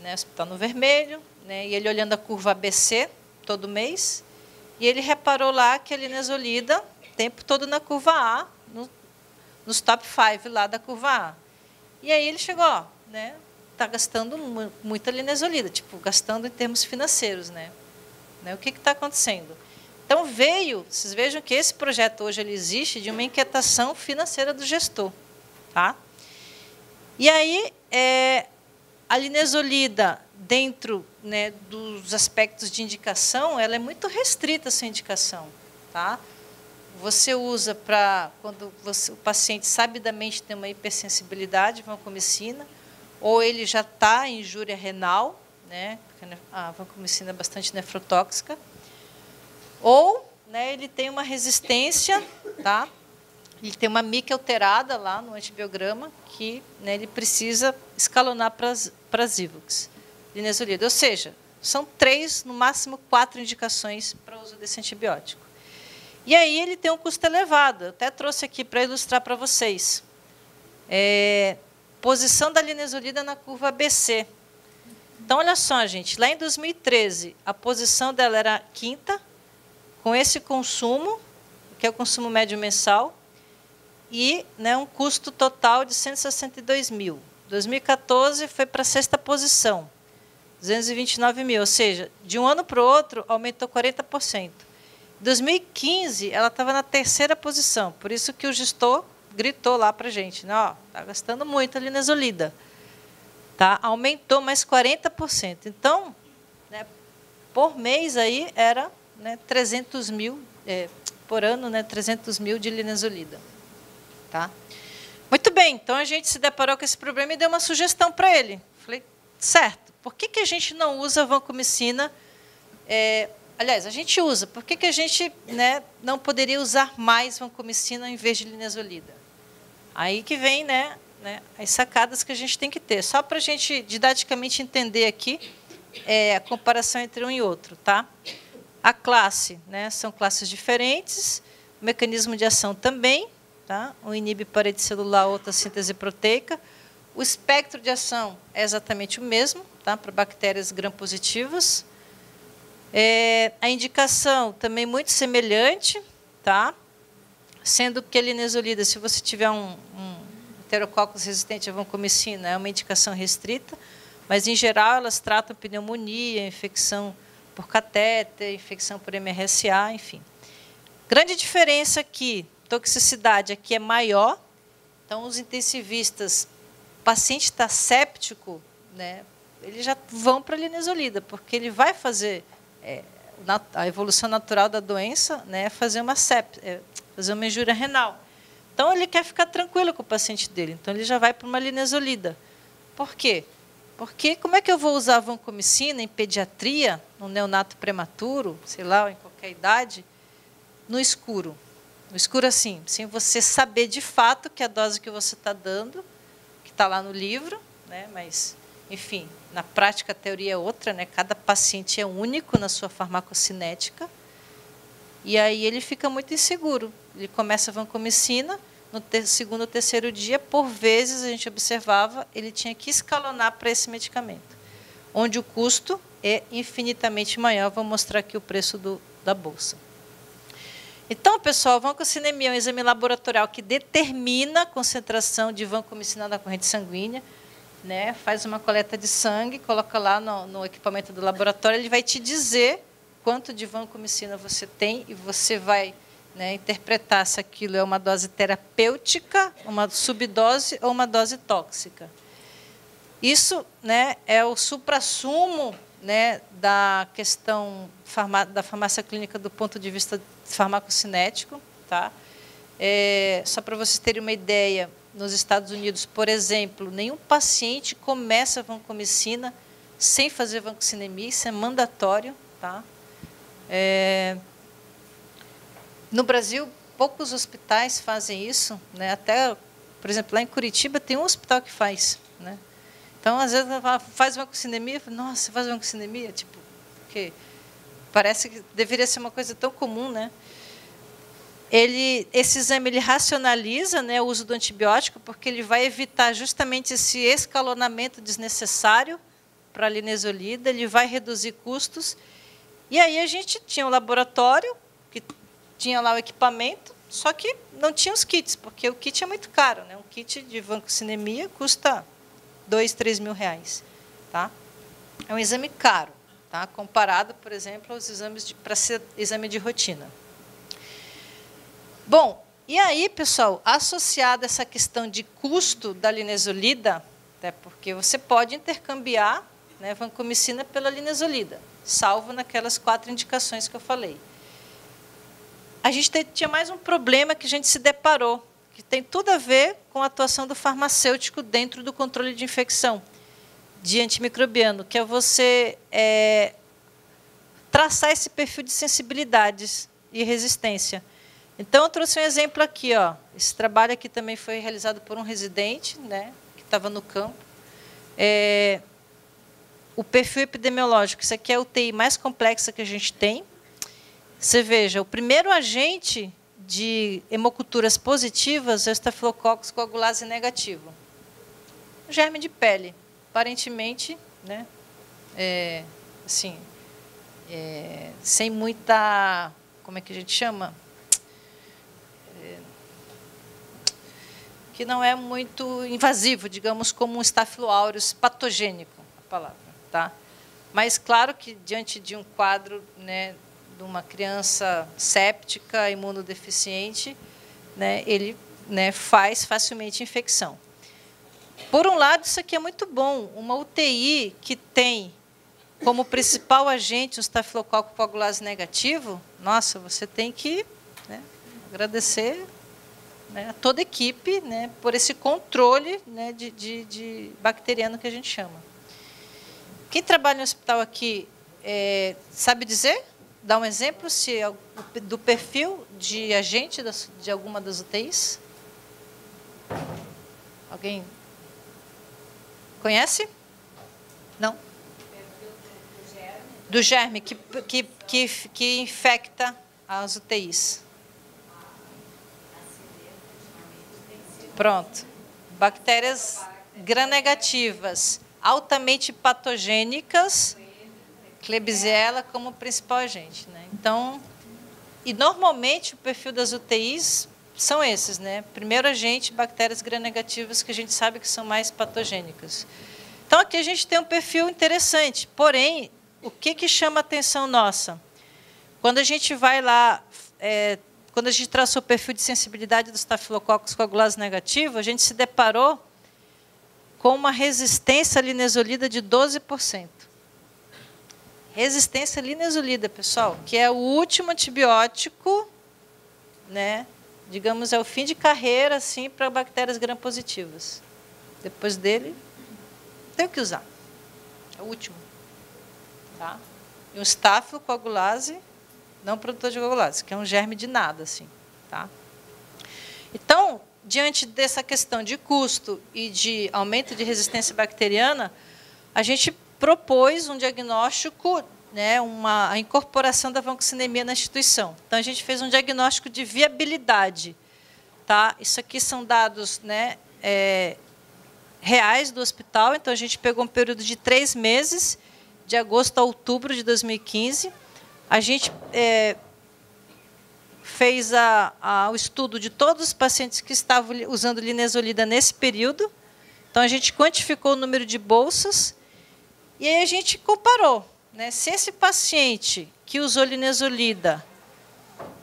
né, hospital no vermelho, né, e ele olhando a curva ABC todo mês, e ele reparou lá que a linezolida, o tempo todo na curva A, nos top 5 lá da curva A. E aí ele chegou, ó, né, está gastando muita linezolida, tipo, gastando em termos financeiros, né? O que está acontecendo? Então, vocês vejam que esse projeto hoje ele existe de uma inquietação financeira do gestor. Tá? E aí, a linezolida, dentro, né, dos aspectos de indicação, ela é muito restrita, essa indicação. Tá? Você usa para quando o paciente sabidamente tem uma hipersensibilidade, vancomicina, ou ele já está em injúria renal, né, porque a vancomicina é bastante nefrotóxica, ou, né, ele tem uma resistência, tá? Ele tem uma MIC alterada lá no antibiograma, que, né, ele precisa escalonar para as Zivox, linezolida. Ou seja, são 3, no máximo 4 indicações para o uso desse antibiótico. E aí ele tem um custo elevado. Eu até trouxe aqui para ilustrar para vocês. Posição da linezolida na curva ABC. Então, olha só, gente, lá em 2013, a posição dela era 5ª, com esse consumo, que é o consumo médio mensal, e, né, um custo total de 162 mil. 2014 foi para a 6ª posição, 229 mil, ou seja, de um ano para o outro aumentou 40%. Em 2015, ela estava na 3ª posição, por isso que o gestor gritou lá para a gente, né, ó, está gastando muito a linezolida. Tá? Aumentou mais 40%. Então, né, por mês aí era, né, 300 mil, por ano, né, 300 mil de linezolida. Tá? Muito bem, então a gente se deparou com esse problema e deu uma sugestão para ele. Falei, certo, por que a gente não usa vancomicina? Aliás, a gente usa, por que a gente, né, não poderia usar mais vancomicina em vez de linezolida? Aí que vem, né, as sacadas que a gente tem que ter. Só para a gente didaticamente entender aqui a comparação entre um e outro. Tá? A classe, né, são classes diferentes, o mecanismo de ação também, tá? Um inibe parede celular, outra síntese proteica. O espectro de ação é exatamente o mesmo, tá? Para bactérias gram-positivas. A indicação também muito semelhante, tá? Sendo que a linezolida, se você tiver um enterococcus resistente à vancomicina, é uma indicação restrita, mas, em geral, elas tratam pneumonia, infecção por catéter, infecção por MRSA, enfim. Grande diferença aqui, toxicidade aqui é maior, então, os intensivistas, o paciente está séptico, né, eles já vão para a linezolida, porque ele vai fazer a evolução natural da doença, né, fazer uma injúria renal. Então, ele quer ficar tranquilo com o paciente dele. Então, ele já vai para uma linezolida. Por quê? Porque como é que eu vou usar a vancomicina em pediatria, no neonato prematuro, sei lá, em qualquer idade, no escuro? No escuro, assim, sem você saber de fato que a dose que você está dando, que está lá no livro, né, mas, enfim, na prática a teoria é outra, né, cada paciente é único na sua farmacocinética, e aí ele fica muito inseguro. Ele começa a vancomicina, no segundo ou terceiro dia, por vezes, a gente observava, ele tinha que escalonar para esse medicamento, onde o custo é infinitamente maior. Vou mostrar aqui o preço da bolsa. Então, pessoal, a vancocinemia é um exame laboratorial que determina a concentração de vancomicina na corrente sanguínea, né? Faz uma coleta de sangue, coloca lá no equipamento do laboratório, ele vai te dizer quanto de vancomicina você tem e você vai, né, interpretar se aquilo é uma dose terapêutica, uma subdose ou uma dose tóxica. Isso, né, é o suprassumo, né, da questão da farmácia clínica do ponto de vista farmacocinético. Tá? Só para vocês terem uma ideia, nos Estados Unidos, por exemplo, nenhum paciente começa a vancomicina sem fazer vancocinemia, isso é mandatório. Tá? No Brasil, poucos hospitais fazem isso, né? Até, por exemplo, lá em Curitiba tem um hospital que faz. Né? Então, às vezes, ela fala, faz vancocinemia, eu falo, nossa, você faz vancocinemia? Tipo, porque parece que deveria ser uma coisa tão comum, né? Esse exame ele racionaliza, né, o uso do antibiótico, porque ele vai evitar justamente esse escalonamento desnecessário para a linezolida, ele vai reduzir custos. E aí a gente tinha um laboratório, que tinha lá o equipamento, só que não tinha os kits, porque o kit é muito caro. Né? Um kit de vancocinemia custa R$2.000, R$3.000. Tá? É um exame caro, tá? Comparado, por exemplo, aos exames para ser exame de rotina. Bom, e aí, pessoal, associado a essa questão de custo da linezolida, até porque você pode intercambiar, né, vancomicina pela linezolida, salvo naquelas 4 indicações que eu falei. A gente tinha mais um problema que a gente se deparou, que tem tudo a ver com a atuação do farmacêutico dentro do controle de infecção de antimicrobiano, que é você traçar esse perfil de sensibilidades e resistência. Então, eu trouxe um exemplo aqui. Ó. Esse trabalho aqui também foi realizado por um residente, né, que estava no campo. O perfil epidemiológico, isso aqui é a UTI mais complexa que a gente tem. Você veja, o primeiro agente de hemoculturas positivas é o Staphylococcus coagulase negativo. Germe de pele, aparentemente, né, assim, sem muita, como é que a gente chama? Que não é muito invasivo, digamos, como um Staphylo aureus patogênico, a palavra. Tá? Mas, claro que, diante de um quadro, né, de uma criança séptica, imunodeficiente, né, ele, né, faz facilmente infecção. Por um lado, isso aqui é muito bom. Uma UTI que tem como principal agente o Staphylococcus coagulase negativo, nossa, você tem que, né, agradecer, né, a toda a equipe, né, por esse controle, né, de bacteriano que a gente chama. Quem trabalha no hospital aqui sabe dizer? Dá um exemplo do perfil de agente de alguma das UTIs? Alguém conhece? Não? Do germe que infecta as UTIs. Pronto. Bactérias gram-negativas, altamente patogênicas, Klebsiella como principal agente. Né? Então, e normalmente o perfil das UTIs são esses, né? Primeiro agente, bactérias gram-negativas, que a gente sabe que são mais patogênicas. Então, aqui a gente tem um perfil interessante. Porém, o que chama a atenção nossa? Quando a gente vai lá, quando a gente traçou o perfil de sensibilidade do Staphylococcus coagulase negativo, a gente se deparou com uma resistência à linezolida de 12%. Resistência à linezolida, pessoal, que é o último antibiótico, né, digamos, é o fim de carreira assim, para bactérias gram-positivas. Depois dele, tem o que usar. É o último. Tá? E um Staphylo coagulase, não produtor de coagulase, que é um germe de nada. Assim, tá? Então, diante dessa questão de custo e de aumento de resistência bacteriana, a gente propôs um diagnóstico, né, a incorporação da vancocinemia na instituição. Então, a gente fez um diagnóstico de viabilidade. Tá? Isso aqui são dados, né, reais do hospital. Então, a gente pegou um período de 3 meses, de agosto a outubro de 2015. A gente fez o estudo de todos os pacientes que estavam usando linezolida nesse período. Então, a gente quantificou o número de bolsas e aí a gente comparou. Né? Se esse paciente que usou linezolida,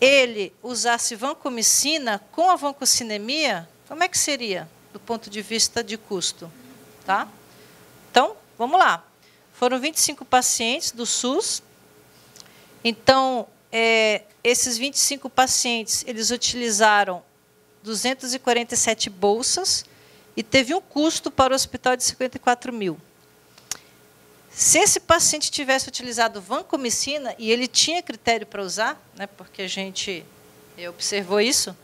ele usasse vancomicina com a vancocinemia, como é que seria do ponto de vista de custo? Tá? Então, vamos lá. Foram 25 pacientes do SUS. Então, esses 25 pacientes, eles utilizaram 247 bolsas e teve um custo para o hospital de 54 mil. Se esse paciente tivesse utilizado vancomicina, e ele tinha critério para usar, né, porque a gente observou isso,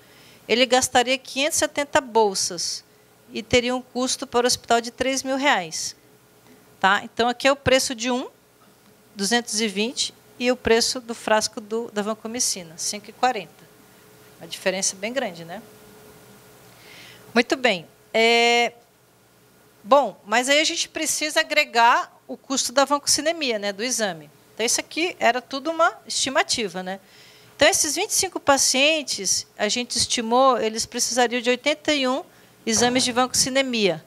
ele gastaria 570 bolsas e teria um custo para o hospital de R$ 3.000. Tá? Então, aqui é o preço de 220, e o preço do frasco da vancomicina, 5,40. Uma diferença bem grande, né? Muito bem. Bom, mas aí a gente precisa agregar o custo da vancocinemia, né, do exame. Então, isso aqui era tudo uma estimativa, né? Então, esses 25 pacientes, a gente estimou, eles precisariam de 81 exames de vancocinemia,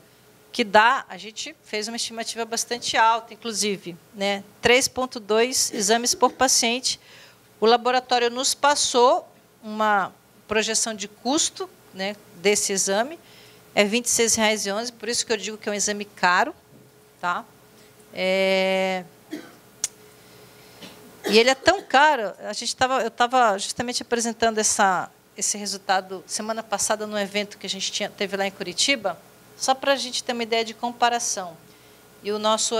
que dá, a gente fez uma estimativa bastante alta, inclusive, né, 3,2 exames por paciente. O laboratório nos passou uma projeção de custo, né, desse exame, é R$ 26,11, por isso que eu digo que é um exame caro. Tá? E ele é tão caro, eu estava justamente apresentando esse resultado semana passada no evento que a gente teve lá em Curitiba, só para a gente ter uma ideia de comparação. E o nosso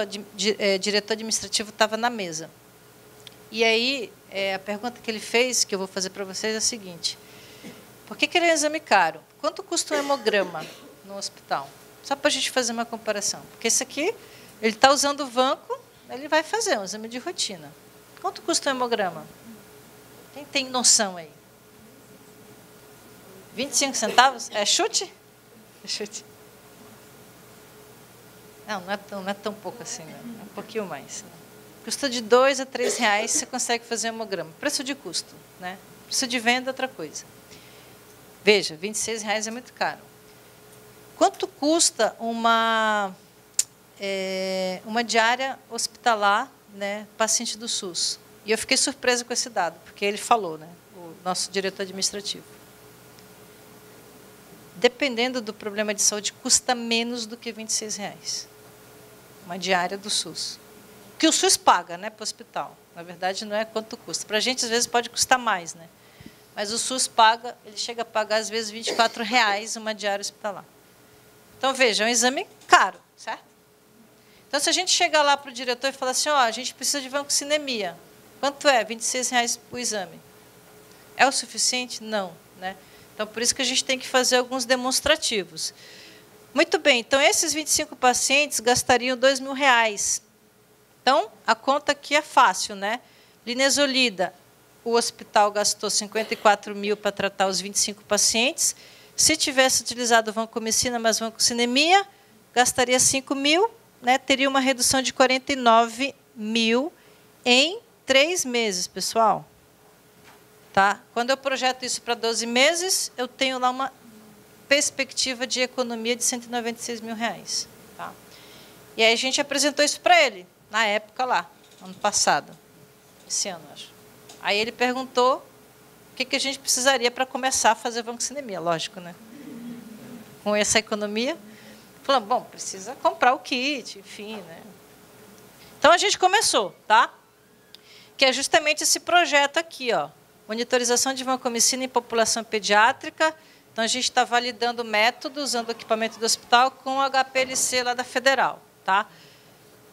diretor administrativo estava na mesa. E aí, a pergunta que ele fez, que eu vou fazer para vocês, é a seguinte: por que ele é um exame caro? Quanto custa um hemograma no hospital? Só para a gente fazer uma comparação. Porque esse aqui, ele está usando o vanco, ele vai fazer um exame de rotina. Quanto custa um hemograma? Quem tem noção aí? 25 centavos? É chute? É chute. Não é tão pouco assim, né? É um pouquinho mais. Custa de R$ 2 a R$ 3 você consegue fazer um hemograma. Preço de custo, né? Preço de venda é outra coisa. Veja, R$ 26 é muito caro. Quanto custa uma diária hospitalar, né, paciente do SUS? E eu fiquei surpresa com esse dado, porque ele falou, né, o nosso diretor administrativo. Dependendo do problema de saúde, custa menos do que R$ 26. Uma diária do SUS. Que o SUS paga, né, para o hospital. Na verdade, não é quanto custa. Para a gente, às vezes, pode custar mais, né? Mas o SUS paga, ele chega a pagar, às vezes, R$ 24 uma diária hospitalar. Então, veja, é um exame caro, certo? Então, se a gente chegar lá para o diretor e falar assim, a gente precisa de vancocinemia. Quanto é? R$ 26 o exame. É o suficiente? Não, né? Então, por isso que a gente tem que fazer alguns demonstrativos. Muito bem, então, esses 25 pacientes gastariam R$ 2.000. Então, a conta aqui é fácil, né? Linezolida, o hospital gastou 54 mil para tratar os 25 pacientes. Se tivesse utilizado vancomicina mais vancocinemia, gastaria 5 mil, né? Teria uma redução de 49 mil em 3 meses, pessoal. Tá? Quando eu projeto isso para 12 meses, eu tenho lá uma perspectiva de economia de R$ 196 mil. Tá? E aí a gente apresentou isso para ele, na época lá, ano passado. Esse ano, acho. Aí ele perguntou o que a gente precisaria para começar a fazer vancocinemia, lógico, né? Com essa economia. Falamos, bom, precisa comprar o kit, enfim, né? Então, a gente começou, tá? Que é justamente esse projeto aqui, ó. Monitorização de vancomicina em população pediátrica. Então, a gente está validando o método, usando o equipamento do hospital com o HPLC lá da Federal, tá?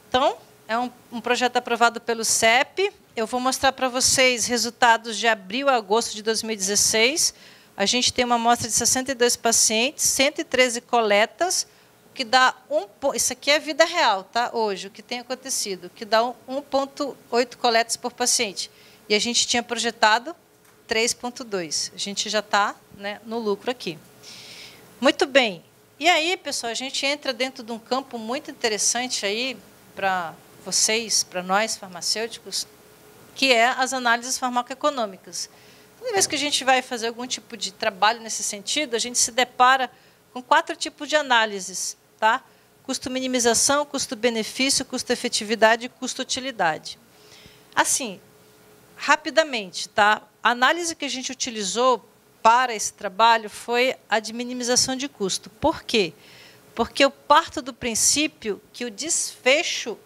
Então, é um projeto aprovado pelo CEP. Eu vou mostrar para vocês resultados de abril a agosto de 2016. A gente tem uma amostra de 62 pacientes, 113 coletas, o que dá isso aqui é vida real, tá? Hoje, o que tem acontecido, que dá 1,8 coletas por paciente. E a gente tinha projetado 3,2. A gente já está, né, no lucro aqui. Muito bem. E aí, pessoal, a gente entra dentro de um campo muito interessante aí para vocês, para nós farmacêuticos, que é as análises farmacoeconômicas. Toda vez que a gente vai fazer algum tipo de trabalho nesse sentido, a gente se depara com 4 tipos de análises, tá? Custo-minimização, custo-benefício, custo-efetividade e custo-utilidade. Assim, rapidamente, tá? A análise que a gente utilizou para esse trabalho foi a de minimização de custo. Por quê? Porque eu parto do princípio que o desfecho,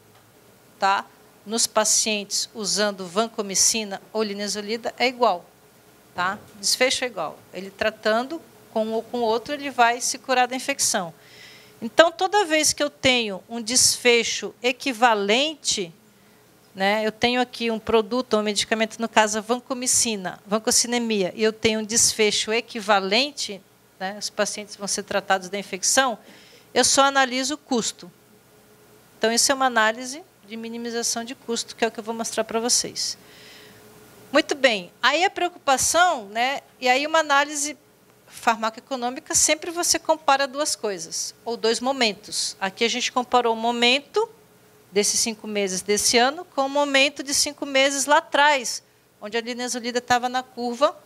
tá, nos pacientes usando vancomicina ou linezolida é igual. Tá? Desfecho é igual. Ele tratando com um ou com o outro, ele vai se curar da infecção. Então, toda vez que eu tenho um desfecho equivalente, né, eu tenho aqui um produto, um medicamento, no caso a vancomicina, vancocinemia, e eu tenho um desfecho equivalente, né, os pacientes vão ser tratados da infecção, eu só analiso o custo. Então, isso é uma análise de minimização de custo, que é o que eu vou mostrar para vocês. Muito bem. Aí a preocupação, né, e aí uma análise farmacoeconômica, sempre você compara duas coisas, ou dois momentos. Aqui a gente comparou o momento desses 5 meses desse ano com o momento de 5 meses lá atrás, onde a linezolida estava na curva,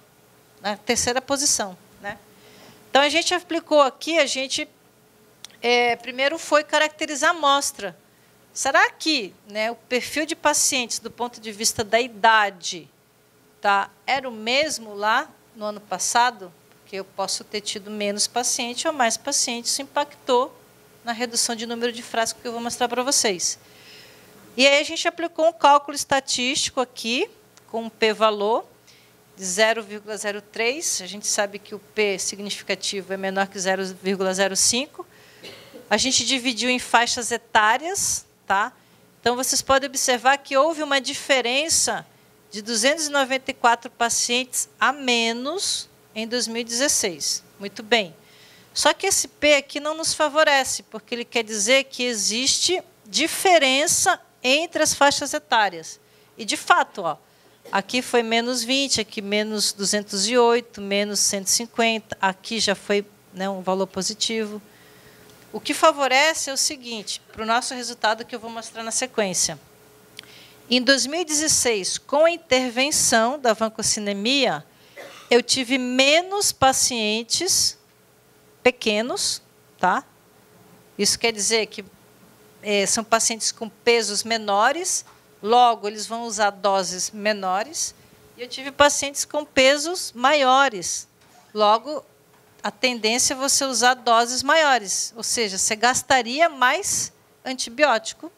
na terceira posição, né? Então, a gente aplicou aqui, a gente primeiro foi caracterizar a amostra. Será que, né, o perfil de pacientes, do ponto de vista da idade, tá, era o mesmo lá no ano passado? Porque eu posso ter tido menos pacientes ou mais pacientes, isso impactou na redução de número de frascos que eu vou mostrar para vocês. E aí a gente aplicou um cálculo estatístico aqui, com um p-valor de 0,03. A gente sabe que o p significativo é menor que 0,05. A gente dividiu em faixas etárias, tá? Então, vocês podem observar que houve uma diferença de 294 pacientes a menos em 2016. Muito bem. Só que esse P aqui não nos favorece, porque ele quer dizer que existe diferença entre as faixas etárias. E, de fato, ó, aqui foi menos 20, aqui menos 208, menos 150, aqui já foi, né, um valor positivo. O que favorece é o seguinte, para o nosso resultado que eu vou mostrar na sequência. Em 2016, com a intervenção da vancocinemia, eu tive menos pacientes pequenos, tá? Isso quer dizer que são pacientes com pesos menores, logo, eles vão usar doses menores. E eu tive pacientes com pesos maiores, logo, a tendência é você usar doses maiores, ou seja, você gastaria mais antibiótico,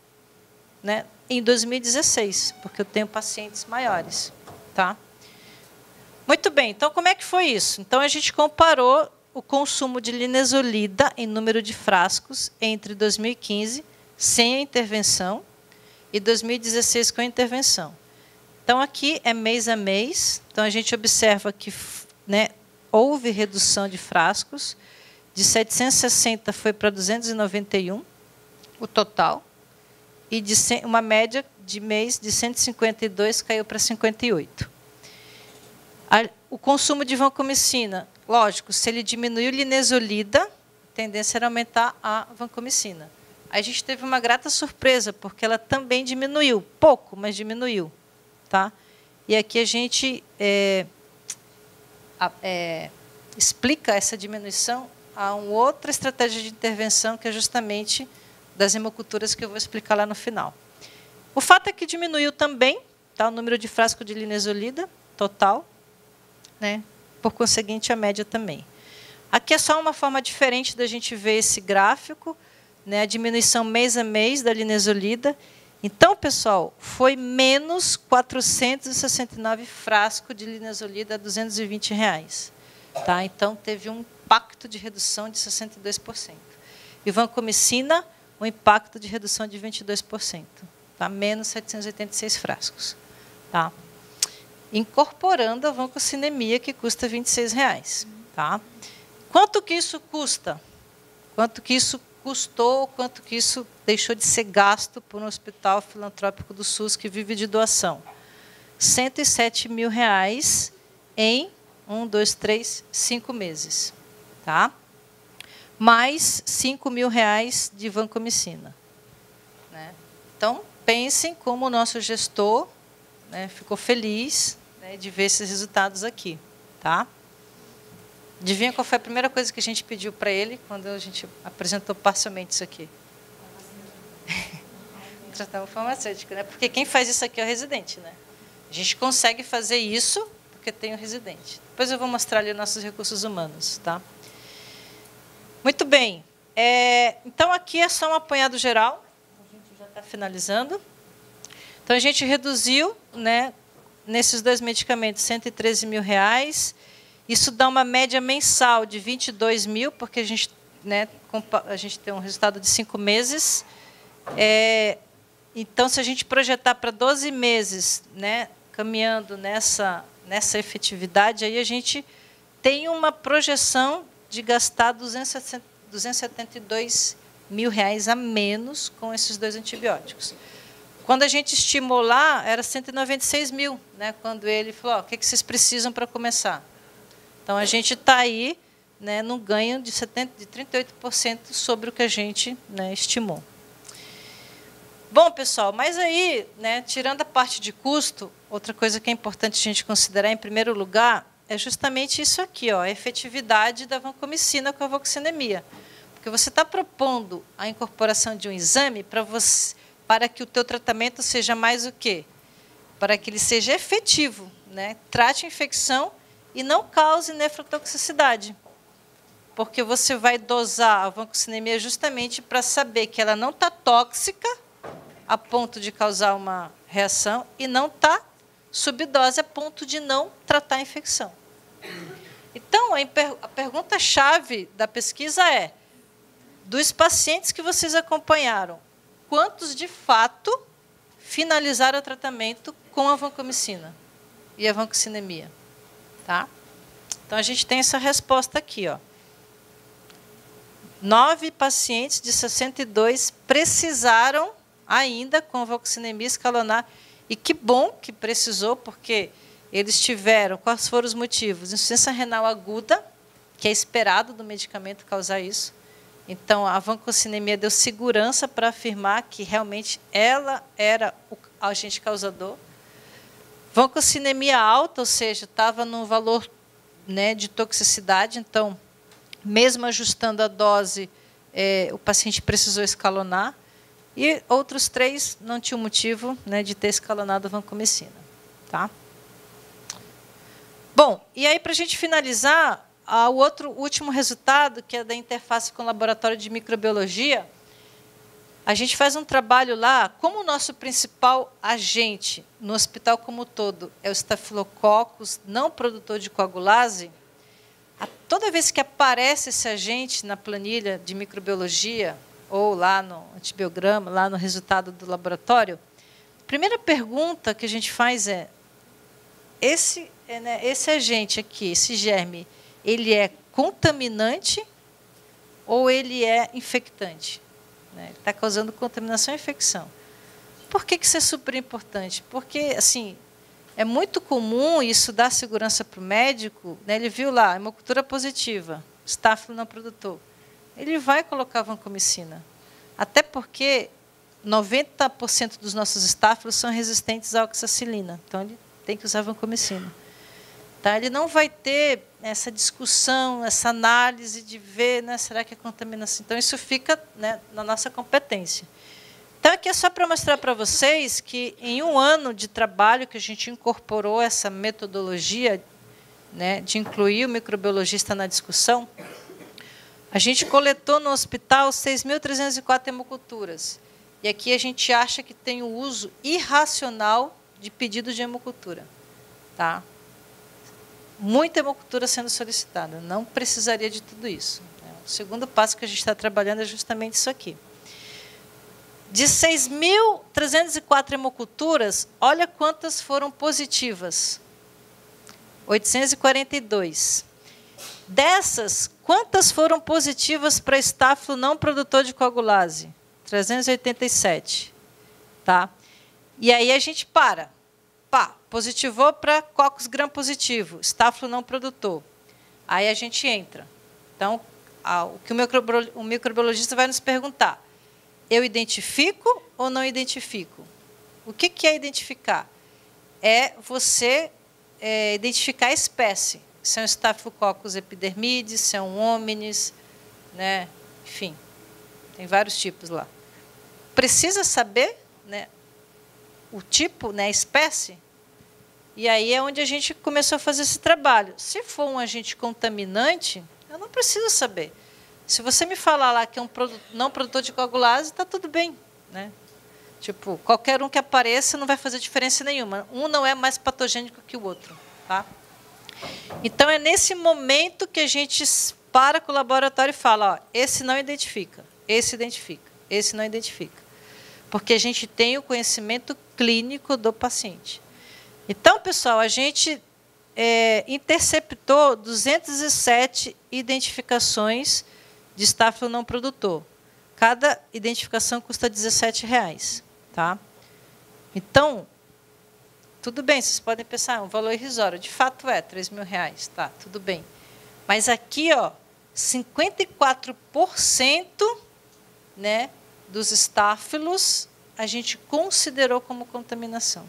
né, em 2016, porque eu tenho pacientes maiores. Tá? Muito bem, então como é que foi isso? Então, a gente comparou o consumo de linezolida em número de frascos entre 2015, sem a intervenção, e 2016 com a intervenção. Então, aqui é mês a mês. Então, a gente observa que, né, houve redução de frascos, de 760 foi para 291, o total, e de uma média de mês de 152 caiu para 58. O consumo de vancomicina, lógico, se ele diminuiu linezolida, a tendência era aumentar a vancomicina. Aí a gente teve uma grata surpresa, porque ela também diminuiu, pouco, mas diminuiu. Tá? E aqui a gente explica essa diminuição a uma outra estratégia de intervenção, que é justamente das hemoculturas, que eu vou explicar lá no final. O fato é que diminuiu também, tá, o número de frasco de linezolida total, né? Por conseguinte, a média também. Aqui é só uma forma diferente da gente ver esse gráfico, né? A diminuição mês a mês da linezolida. Então, pessoal, foi menos 469 frascos de linezolida a R$ 220. Tá? Então, teve um impacto de redução de 62%. E vancomicina, um impacto de redução de 22%. Tá? Menos 786 frascos. Tá? Incorporando a vancocinemia, que custa R$ 26. Tá? Quanto que isso custa? Quanto que isso custou, quanto que isso deixou de ser gasto por um hospital filantrópico do SUS que vive de doação? R$ 107 mil em 5 meses. Tá? Mais R$ 5 mil de vancomicina. Né? Então, pensem como o nosso gestor, né, ficou feliz, né, de ver esses resultados aqui. Tá? Adivinha qual foi a primeira coisa que a gente pediu para ele quando a gente apresentou parcialmente isso aqui? Tratar o farmacêutico, né? Porque quem faz isso aqui é o residente, né? A gente consegue fazer isso porque tem o residente. Depois eu vou mostrar ali os nossos recursos humanos, tá? Muito bem. Então, aqui é só um apanhado geral. A gente já está finalizando. Então, a gente reduziu, né, nesses dois medicamentos, R$ 113 mil. Isso dá uma média mensal de 22 mil, porque a gente, né, a gente tem um resultado de 5 meses. Então, se a gente projetar para 12 meses, né, caminhando nessa efetividade, aí a gente tem uma projeção de gastar 272 mil reais a menos com esses 2 antibióticos. Quando a gente estimou lá, era 196 mil, né, quando ele falou, o que vocês precisam para começar? Então, a gente está aí, né, num ganho de 38% sobre o que a gente, né, estimou. Bom, pessoal, mas aí, né, tirando a parte de custo, outra coisa que é importante a gente considerar, em primeiro lugar, é justamente isso aqui, ó, a efetividade da vancomicina com a voxinemia. Porque você está propondo a incorporação de um exame para que o teu tratamento seja mais o quê? Para que ele seja efetivo, né? Trate a infecção e não cause nefrotoxicidade. Porque você vai dosar a vancocinemia justamente para saber que ela não está tóxica a ponto de causar uma reação e não está subdose a ponto de não tratar a infecção. Então, a pergunta-chave da pesquisa é, dos pacientes que vocês acompanharam, quantos, de fato, finalizaram o tratamento com a vancomicina e a vancocinemia? Tá? Então, a gente tem essa resposta aqui, ó. 9 pacientes de 62 precisaram ainda com vancinemia escalonar. E que bom que precisou, porque eles tiveram, quais foram os motivos? Insuficiência renal aguda, que é esperado do medicamento causar isso. Então, a vancocinemia deu segurança para afirmar que realmente ela era o agente causador. Vancocinemia alta, ou seja, estava no valor, né, de toxicidade, então, mesmo ajustando a dose, o paciente precisou escalonar. E outros 3 não tinham motivo, né, de ter escalonado a vancomicina. Tá? Bom, e aí, para a gente finalizar, o último resultado, que é da interface com o laboratório de microbiologia, a gente faz um trabalho lá, como o nosso principal agente no hospital como um todo é o Staphylococcus não produtor de coagulase, toda vez que aparece esse agente na planilha de microbiologia, ou lá no antibiograma, lá no resultado do laboratório, a primeira pergunta que a gente faz é, esse agente aqui, esse germe, ele é contaminante ou ele é infectante? Ele está causando contaminação e infecção. Por que isso é super importante? Porque, assim, é muito comum, isso dá segurança para o médico, né? Ele viu lá, hemocultura positiva, Staphylo não produtor. Ele vai colocar vancomicina. Até porque 90% dos nossos Staphylos são resistentes à oxacilina. Então, ele tem que usar vancomicina. Tá? Ele não vai ter essa discussão, essa análise de ver, né, será que é contaminação. Então, isso fica, né, na nossa competência. Então, aqui é só para mostrar para vocês que, em um ano de trabalho que a gente incorporou essa metodologia, né, de incluir o microbiologista na discussão, a gente coletou no hospital 6.304 hemoculturas. E aqui a gente acha que tem o uso irracional de pedidos de hemocultura. Tá? Muita hemocultura sendo solicitada. Não precisaria de tudo isso. O segundo passo que a gente está trabalhando é justamente isso aqui. De 6.304 hemoculturas, olha quantas foram positivas. 842. Dessas, quantas foram positivas para Staphylo não produtor de coagulase? 387. Tá? E aí a gente para. Pá, positivou para Coccus gram positivo, Staphylo não produtor. Aí a gente entra. Então, o que o microbiologista vai nos perguntar, eu identifico ou não identifico? O que é identificar? É você identificar a espécie. Se é um Staphylococcus epidermidis, se é um hominis, né? Enfim, tem vários tipos lá. Precisa saber, né, o tipo, né, a espécie? E aí é onde a gente começou a fazer esse trabalho. Se for um agente contaminante, eu não preciso saber. Se você me falar lá que é um não produtor de coagulase, está tudo bem, né? Tipo, qualquer um que apareça não vai fazer diferença nenhuma. Um não é mais patogênico que o outro, tá? Então, é nesse momento que a gente para com o laboratório e fala, ó, esse não identifica, esse identifica, esse não identifica. Porque a gente tem o conhecimento clínico do paciente. Então, pessoal, a gente interceptou 207 identificações de estáfilo não produtor. Cada identificação custa R$17. Tá? Então, tudo bem, vocês podem pensar, é um valor irrisório. De fato é, R$3.000. Tá, tudo bem. Mas aqui, ó, 54%, né, dos estáfilos a gente considerou como contaminação.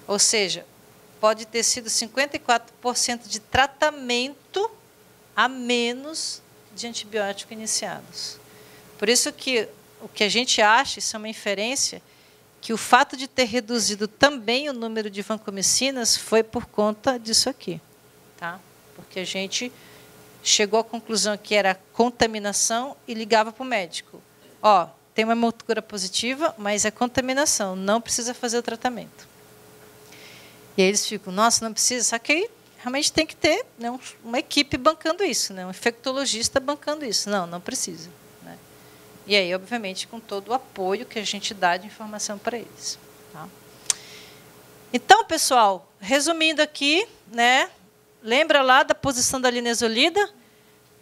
Ou seja, pode ter sido 54% de tratamento a menos de antibiótico iniciados. Por isso que o que a gente acha, isso é uma inferência, que o fato de ter reduzido também o número de vancomicinas foi por conta disso aqui. Tá? Porque a gente chegou à conclusão que era contaminação e ligava para o médico. Ó, tem uma hemocultura positiva, mas é contaminação, não precisa fazer o tratamento. E aí eles ficam, nossa, não precisa, só que aí realmente tem que ter, né, uma equipe bancando isso, né, um infectologista bancando isso. Não, não precisa. Né? E aí, obviamente, com todo o apoio que a gente dá de informação para eles. Tá? Então, pessoal, resumindo aqui, né, lembra lá da posição da linezolida?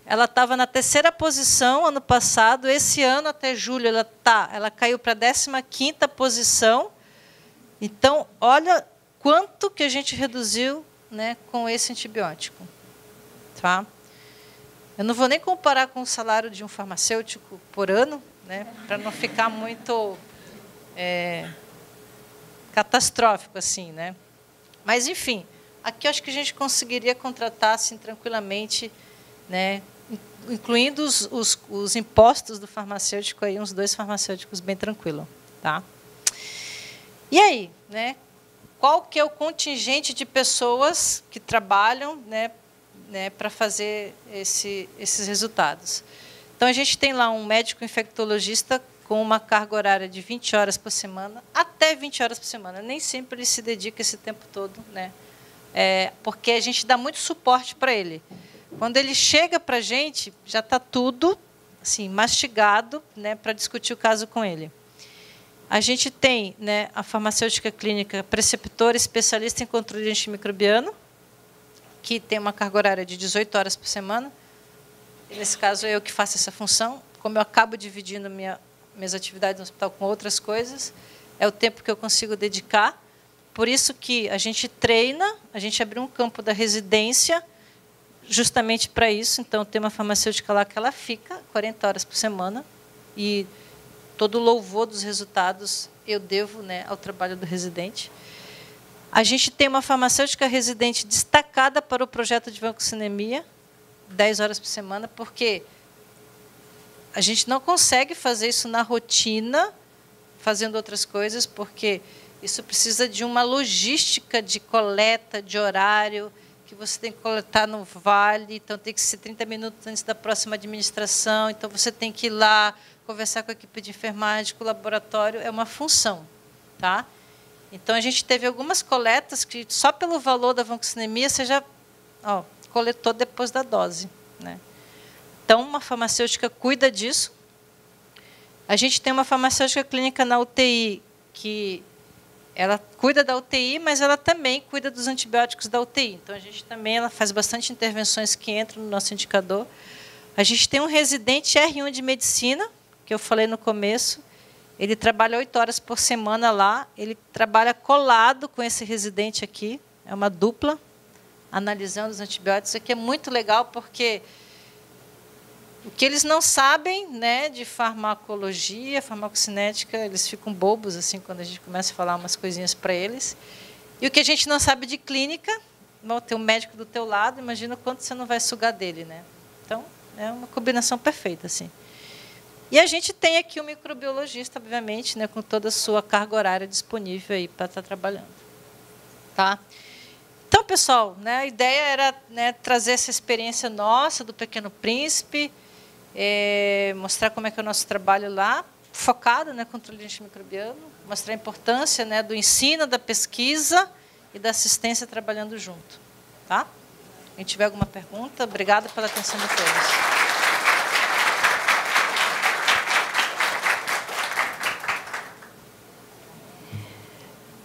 Ela estava na 3ª posição ano passado. Esse ano, até julho, ela caiu para a 15ª posição. Então, olha quanto que a gente reduziu, né, com esse antibiótico. Tá? Eu não vou nem comparar com o salário de um farmacêutico por ano, né, para não ficar muito catastrófico assim, né? Mas, enfim, aqui eu acho que a gente conseguiria contratar assim, tranquilamente, né, incluindo os impostos do farmacêutico, aí, uns 2 farmacêuticos bem tranquilo. Tá? E aí, né, qual que é o contingente de pessoas que trabalham, né, para fazer esses resultados? Então, a gente tem lá um médico infectologista com uma carga horária de 20 horas por semana, até 20 horas por semana. Nem sempre ele se dedica esse tempo todo, né, porque a gente dá muito suporte para ele. Quando ele chega para a gente, já está tudo assim, mastigado, né, para discutir o caso com ele. A gente tem, né, a farmacêutica clínica preceptora especialista em controle antimicrobiano, que tem uma carga horária de 18 horas por semana. E, nesse caso, é eu que faço essa função. Como eu acabo dividindo minhas atividades no hospital com outras coisas, é o tempo que eu consigo dedicar. Por isso que a gente treina, a gente abriu um campo da residência justamente para isso. Então, tem uma farmacêutica lá que ela fica 40 horas por semana e todo o louvor dos resultados eu devo, né, ao trabalho do residente. A gente tem uma farmacêutica residente destacada para o projeto de vancocinemia, 10 horas por semana, porque a gente não consegue fazer isso na rotina, fazendo outras coisas, porque isso precisa de uma logística de coleta, de horário, que você tem que coletar no vale, então tem que ser 30 minutos antes da próxima administração, então você tem que ir lá, conversar com a equipe de enfermagem, com o laboratório, é uma função. Tá? Então, a gente teve algumas coletas que, só pelo valor da vancocinemia, você já coletou depois da dose. Né? Então, uma farmacêutica cuida disso. A gente tem uma farmacêutica clínica na UTI, que ela cuida da UTI, mas ela também cuida dos antibióticos da UTI. Então, a gente também ela faz bastante intervenções que entram no nosso indicador. A gente tem um residente R1 de medicina, que eu falei no começo, ele trabalha 8 horas por semana lá, ele trabalha colado com esse residente aqui, é uma dupla, analisando os antibióticos. Isso aqui é muito legal, porque o que eles não sabem, né, de farmacologia, farmacocinética, eles ficam bobos assim quando a gente começa a falar umas coisinhas para eles. E o que a gente não sabe de clínica, vão ter um médico do teu lado, imagina o quanto você não vai sugar dele. Né? Então, é uma combinação perfeita. Assim. E a gente tem aqui o microbiologista, obviamente, né, com toda a sua carga horária disponível aí para estar trabalhando. Tá? Então, pessoal, né, a ideia era, né, trazer essa experiência nossa do Pequeno Príncipe, mostrar como é que é o nosso trabalho lá, focado, né, controle antimicrobiano, mostrar a importância, né, do ensino, da pesquisa e da assistência trabalhando junto. tá? Quem tiver alguma pergunta, obrigada pela atenção de todos.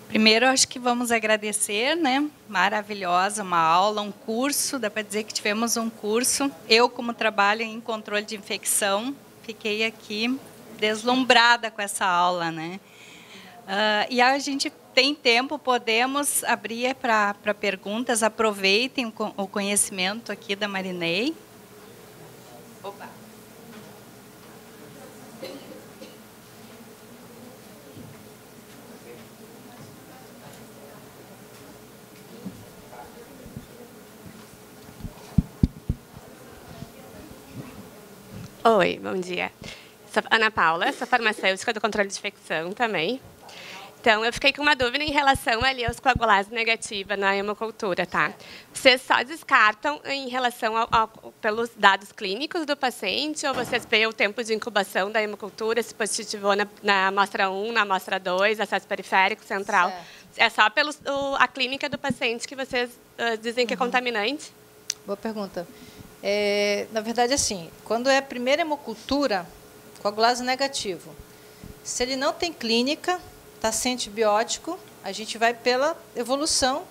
Primeiro, acho que vamos agradecer, né? Maravilhosa, uma aula, um curso, dá para dizer que tivemos um curso. Eu, como trabalho em controle de infecção, fiquei aqui deslumbrada com essa aula, né? E a gente tem tempo, podemos abrir para perguntas, aproveitem o conhecimento aqui da Marinei. Opa! Oi, bom dia. Sou Ana Paula, sou farmacêutica do controle de infecção também. Então, eu fiquei com uma dúvida em relação ali aos coagulase negativa na hemocultura, tá? Vocês só descartam em relação pelos dados clínicos do paciente ou vocês veem o tempo de incubação da hemocultura, se positivou na amostra 1, na amostra 2, acesso periférico, central? Certo. É só a clínica do paciente que vocês dizem que é contaminante? Boa pergunta. Na verdade, assim, quando é a primeira hemocultura, coagulase negativo, se ele não tem clínica, está sem antibiótico, a gente vai pela evolução,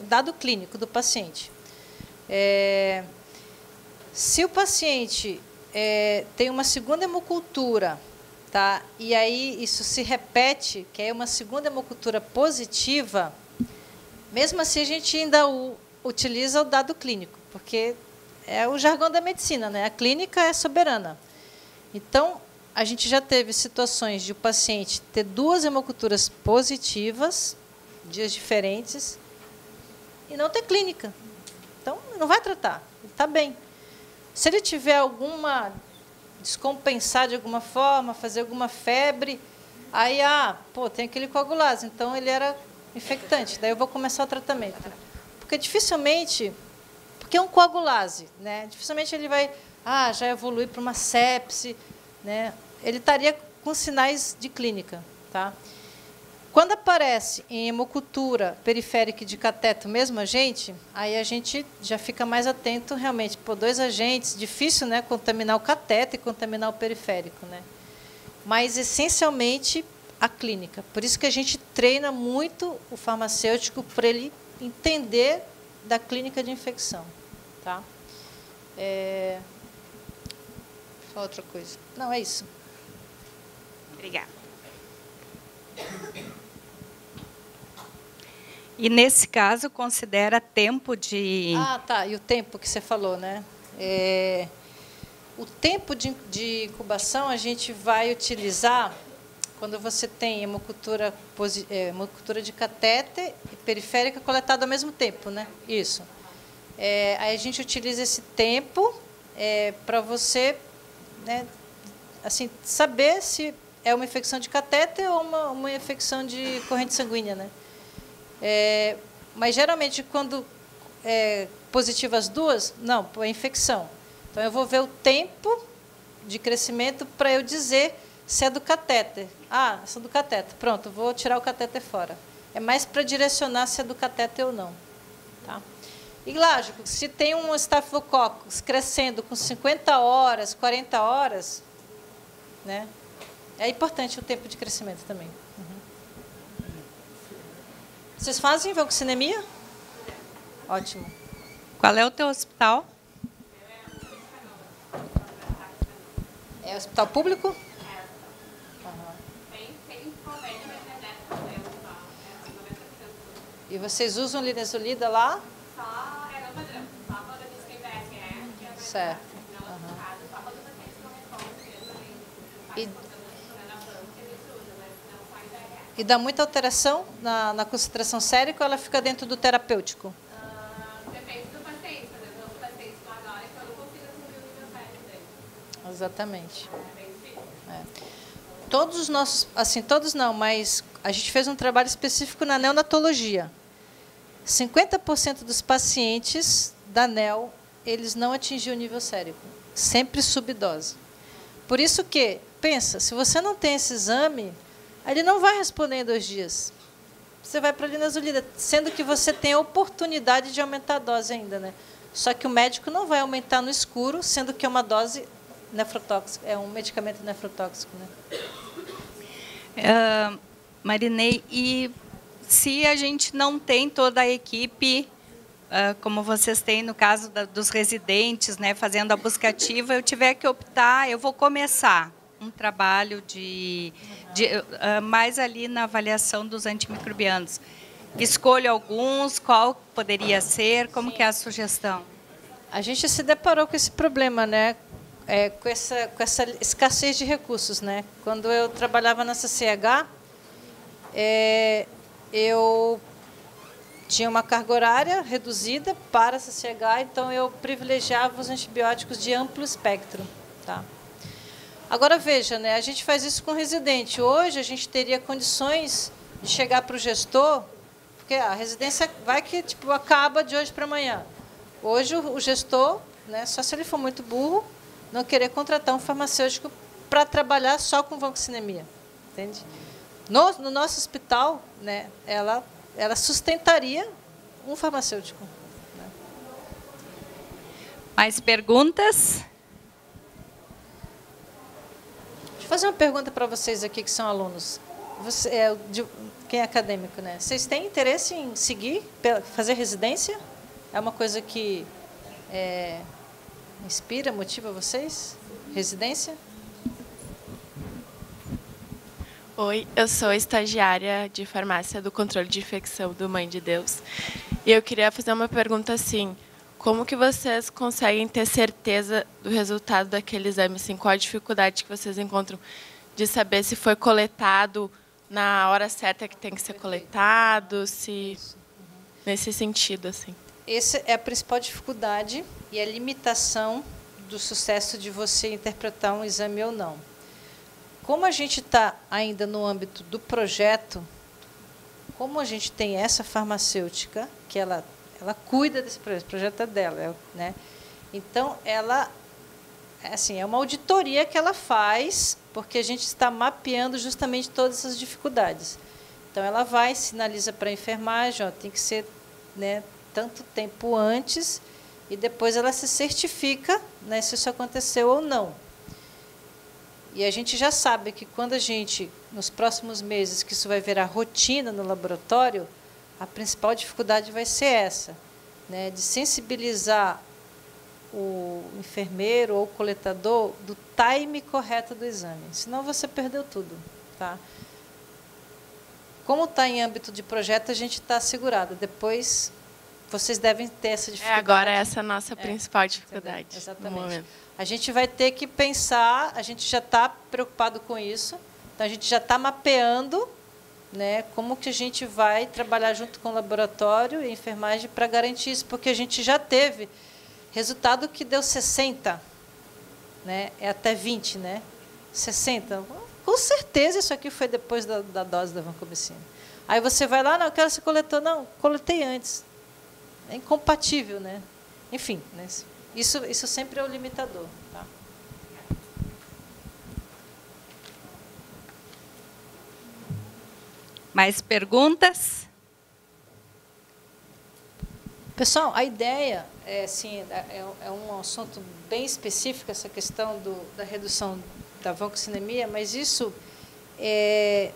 dado clínico do paciente. Se o paciente tem uma segunda hemocultura, tá, e aí isso se repete, que é uma segunda hemocultura positiva, mesmo assim a gente ainda utiliza o dado clínico, porque é o jargão da medicina, né? A clínica é soberana. Então, a gente já teve situações de o paciente ter 2 hemoculturas positivas, dias diferentes, e não ter clínica. Então, não vai tratar, ele está bem. Se ele tiver alguma descompensar de alguma forma, fazer alguma febre, aí, tem aquele coagulase, então ele era infectante, daí eu vou começar o tratamento. Porque dificilmente, porque é um coagulase, né? Dificilmente ele vai, já evoluir para uma sepse, né? Ele estaria com sinais de clínica, tá? Quando aparece em hemocultura periférica de cateto mesmo agente, aí a gente já fica mais atento realmente, 2 agentes, difícil, né, contaminar o cateto e contaminar o periférico, né? Mas essencialmente a clínica. Por isso que a gente treina muito o farmacêutico para ele entender da clínica de infecção, tá? Só outra coisa. Não, é isso. Obrigada. E, nesse caso, considera tempo de... Tá. E o tempo que você falou, né? O tempo de incubação a gente vai utilizar quando você tem hemocultura de catéter e periférica coletada ao mesmo tempo, né? Isso. Aí a gente utiliza esse tempo para você, né, assim, saber se é uma infecção de catéter ou uma infecção de corrente sanguínea, né? Mas, geralmente, quando positivo as duas, não, é infecção. Então, eu vou ver o tempo de crescimento para eu dizer se é do catéter. Se é do catéter. Pronto, vou tirar o catéter fora. É mais para direcionar se é do catéter ou não. Tá? E, lógico, se tem um estafilococcus crescendo com 50 horas, 40 horas, né, é importante o tempo de crescimento também. Vocês fazem vancinemia? Ótimo. Qual é o teu hospital? É hospital público? E vocês usam linezolida lá? Só no padrão. Só quando a gente tem PSE. Certo. Só quando o paciente não responde, E dá muita alteração na concentração sérica ou ela fica dentro do terapêutico? Depende do paciente. Por exemplo, os pacientes lá agora, então eu não consigo assumir o nível sério dele. Exatamente. Todos os nossos, assim, todos não, mas a gente fez um trabalho específico na neonatologia. 50% dos pacientes da NEL, eles não atingiam o nível sérico, sempre subdose. Por isso que, pensa, se você não tem esse exame, ele não vai responder em 2 dias. você vai para a linezolida, sendo que você tem a oportunidade de aumentar a dose ainda, né? Só que o médico não vai aumentar no escuro, sendo que é uma dose nefrotóxica, é um medicamento nefrotóxico, né? Marinei, e se a gente não tem toda a equipe, como vocês têm no caso dos residentes, né, fazendo a busca ativa, eu tiver que optar, eu vou começar um trabalho mais ali na avaliação dos antimicrobianos. Escolho alguns, qual poderia ser, como que é a sugestão? A gente se deparou com esse problema, né? Com essa escassez de recursos, né? Quando eu trabalhava na CCH, eu tinha uma carga horária reduzida para a CCH, então eu privilegiava os antibióticos de amplo espectro, tá? Agora veja, né? A gente faz isso com residente. Hoje a gente teria condições de chegar para o gestor, porque a residência vai que tipo acaba de hoje para amanhã. Hoje o gestor, né? Só se ele for muito burro, não querer contratar um farmacêutico para trabalhar só com vancoxinemia, entende? No nosso hospital, né, ela sustentaria um farmacêutico. Né? Mais perguntas? Deixa eu fazer uma pergunta para vocês aqui que são alunos. Quem é acadêmico, né? Vocês têm interesse em seguir, fazer residência? É uma coisa que inspira, motiva vocês? Residência? Oi, eu sou estagiária de farmácia do controle de infecção do Mãe de Deus. E eu queria fazer uma pergunta assim, como que vocês conseguem ter certeza do resultado daquele exame? Assim, qual a dificuldade que vocês encontram de saber se foi coletado na hora certa que tem que ser coletado, se nesse sentido, assim? Essa é a principal dificuldade e a limitação do sucesso de você interpretar um exame ou não. Como a gente está ainda no âmbito do projeto, como a gente tem essa farmacêutica, que ela cuida desse projeto, o projeto é dela, né? Então, ela assim, é uma auditoria que ela faz, porque a gente está mapeando justamente todas essas dificuldades. Então, ela vai, sinaliza para a enfermagem, ó, tem que ser, né, tanto tempo antes, e depois ela se certifica, né, se isso aconteceu ou não. E a gente já sabe que quando a gente, nos próximos meses, que isso vai virar rotina no laboratório, a principal dificuldade vai ser essa, né, de sensibilizar o enfermeiro ou o coletador do time correto do exame. Senão você perdeu tudo. Tá? Como está em âmbito de projeto, a gente está assegurado. Depois, vocês devem ter essa dificuldade. Agora essa é a nossa principal dificuldade. Exatamente. No momento. A gente vai ter que pensar, a gente já está preocupado com isso, então a gente já está mapeando, né, como que a gente vai trabalhar junto com o laboratório e enfermagem para garantir isso, porque a gente já teve resultado que deu 60, né, é até 20, né, 60. Com certeza isso aqui foi depois da dose da vancomicina. Aí você vai lá, não, eu quero você coletou. Não, coletei antes. É incompatível, né? Enfim, né? Isso sempre é o limitador. Tá? Mais perguntas? Pessoal, a ideia assim, é um assunto bem específico, essa questão da redução da vancocinemia, mas isso é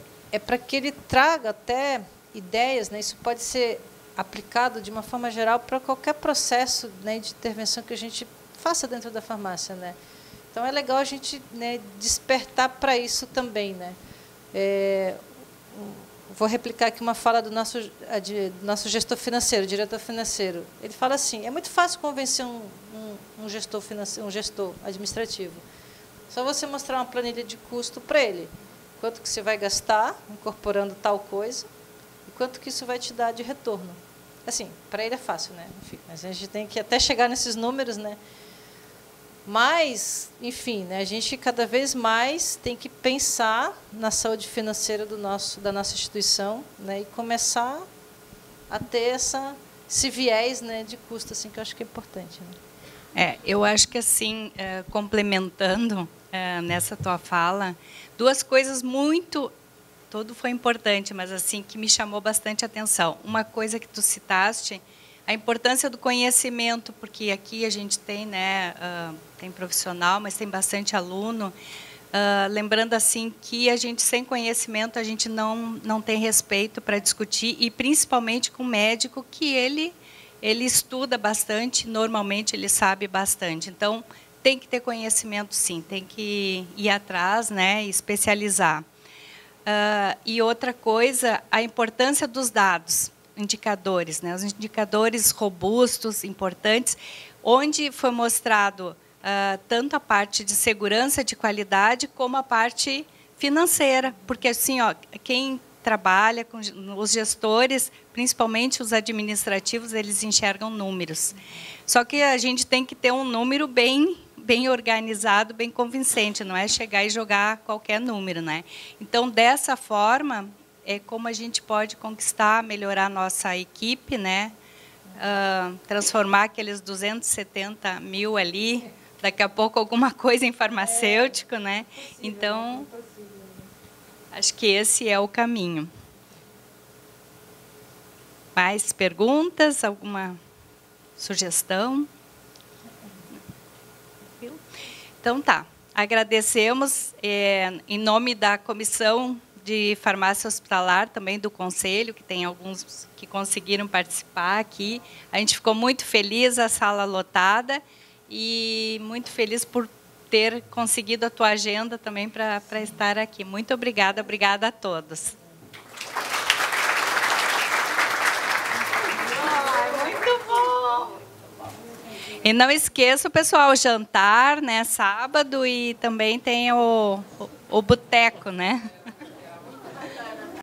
para que ele traga até ideias, né? Isso pode ser aplicado de uma forma geral para qualquer processo, né, de intervenção que a gente faça dentro da farmácia, né? Então é legal a gente, né, despertar para isso também, né? Vou replicar aqui uma fala do nosso gestor financeiro, diretor financeiro. Ele fala assim: é muito fácil convencer um gestor financeiro, um gestor administrativo. Só você mostrar uma planilha de custo para ele, quanto que você vai gastar incorporando tal coisa e quanto que isso vai te dar de retorno. Assim, para ele é fácil, né? Enfim, mas a gente tem que até chegar nesses números, né? Mas, enfim, né, a gente cada vez mais tem que pensar na saúde financeira da nossa instituição, né, e começar a ter esse viés, né, de custo, assim, que eu acho que é importante. Né? Eu acho que, assim, complementando nessa tua fala, duas coisas muito todo foi importante, mas assim que me chamou bastante atenção. Uma coisa que tu citaste, a importância do conhecimento, porque aqui a gente tem, né, tem profissional, mas tem bastante aluno. Lembrando assim que a gente sem conhecimento a gente não tem respeito para discutir, e principalmente com o médico, que ele estuda bastante, normalmente ele sabe bastante. Então tem que ter conhecimento, sim, tem que ir atrás, né, e especializar. E outra coisa, a importância dos dados, indicadores, né, os indicadores robustos, importantes, onde foi mostrado tanto a parte de segurança, de qualidade, como a parte financeira, porque assim, ó, quem trabalha com os gestores, principalmente os administrativos, eles enxergam números. Só que a gente tem que ter um número bem organizado, bem convincente, não é chegar e jogar qualquer número, né? Então, dessa forma, é como a gente pode conquistar, melhorar a nossa equipe, né? Transformar aqueles 270 mil ali, daqui a pouco alguma coisa em farmacêutico, né? Então, acho que esse é o caminho. Mais perguntas? Alguma sugestão? Então, tá. Agradecemos, em nome da Comissão de Farmácia Hospitalar, também do Conselho, que tem alguns que conseguiram participar aqui. A gente ficou muito feliz, a sala lotada, e muito feliz por ter conseguido a tua agenda também para estar aqui. Muito obrigada, obrigada a todos. Muito bom! E não esqueça, pessoal, o jantar, né, sábado, e também tem o boteco, né?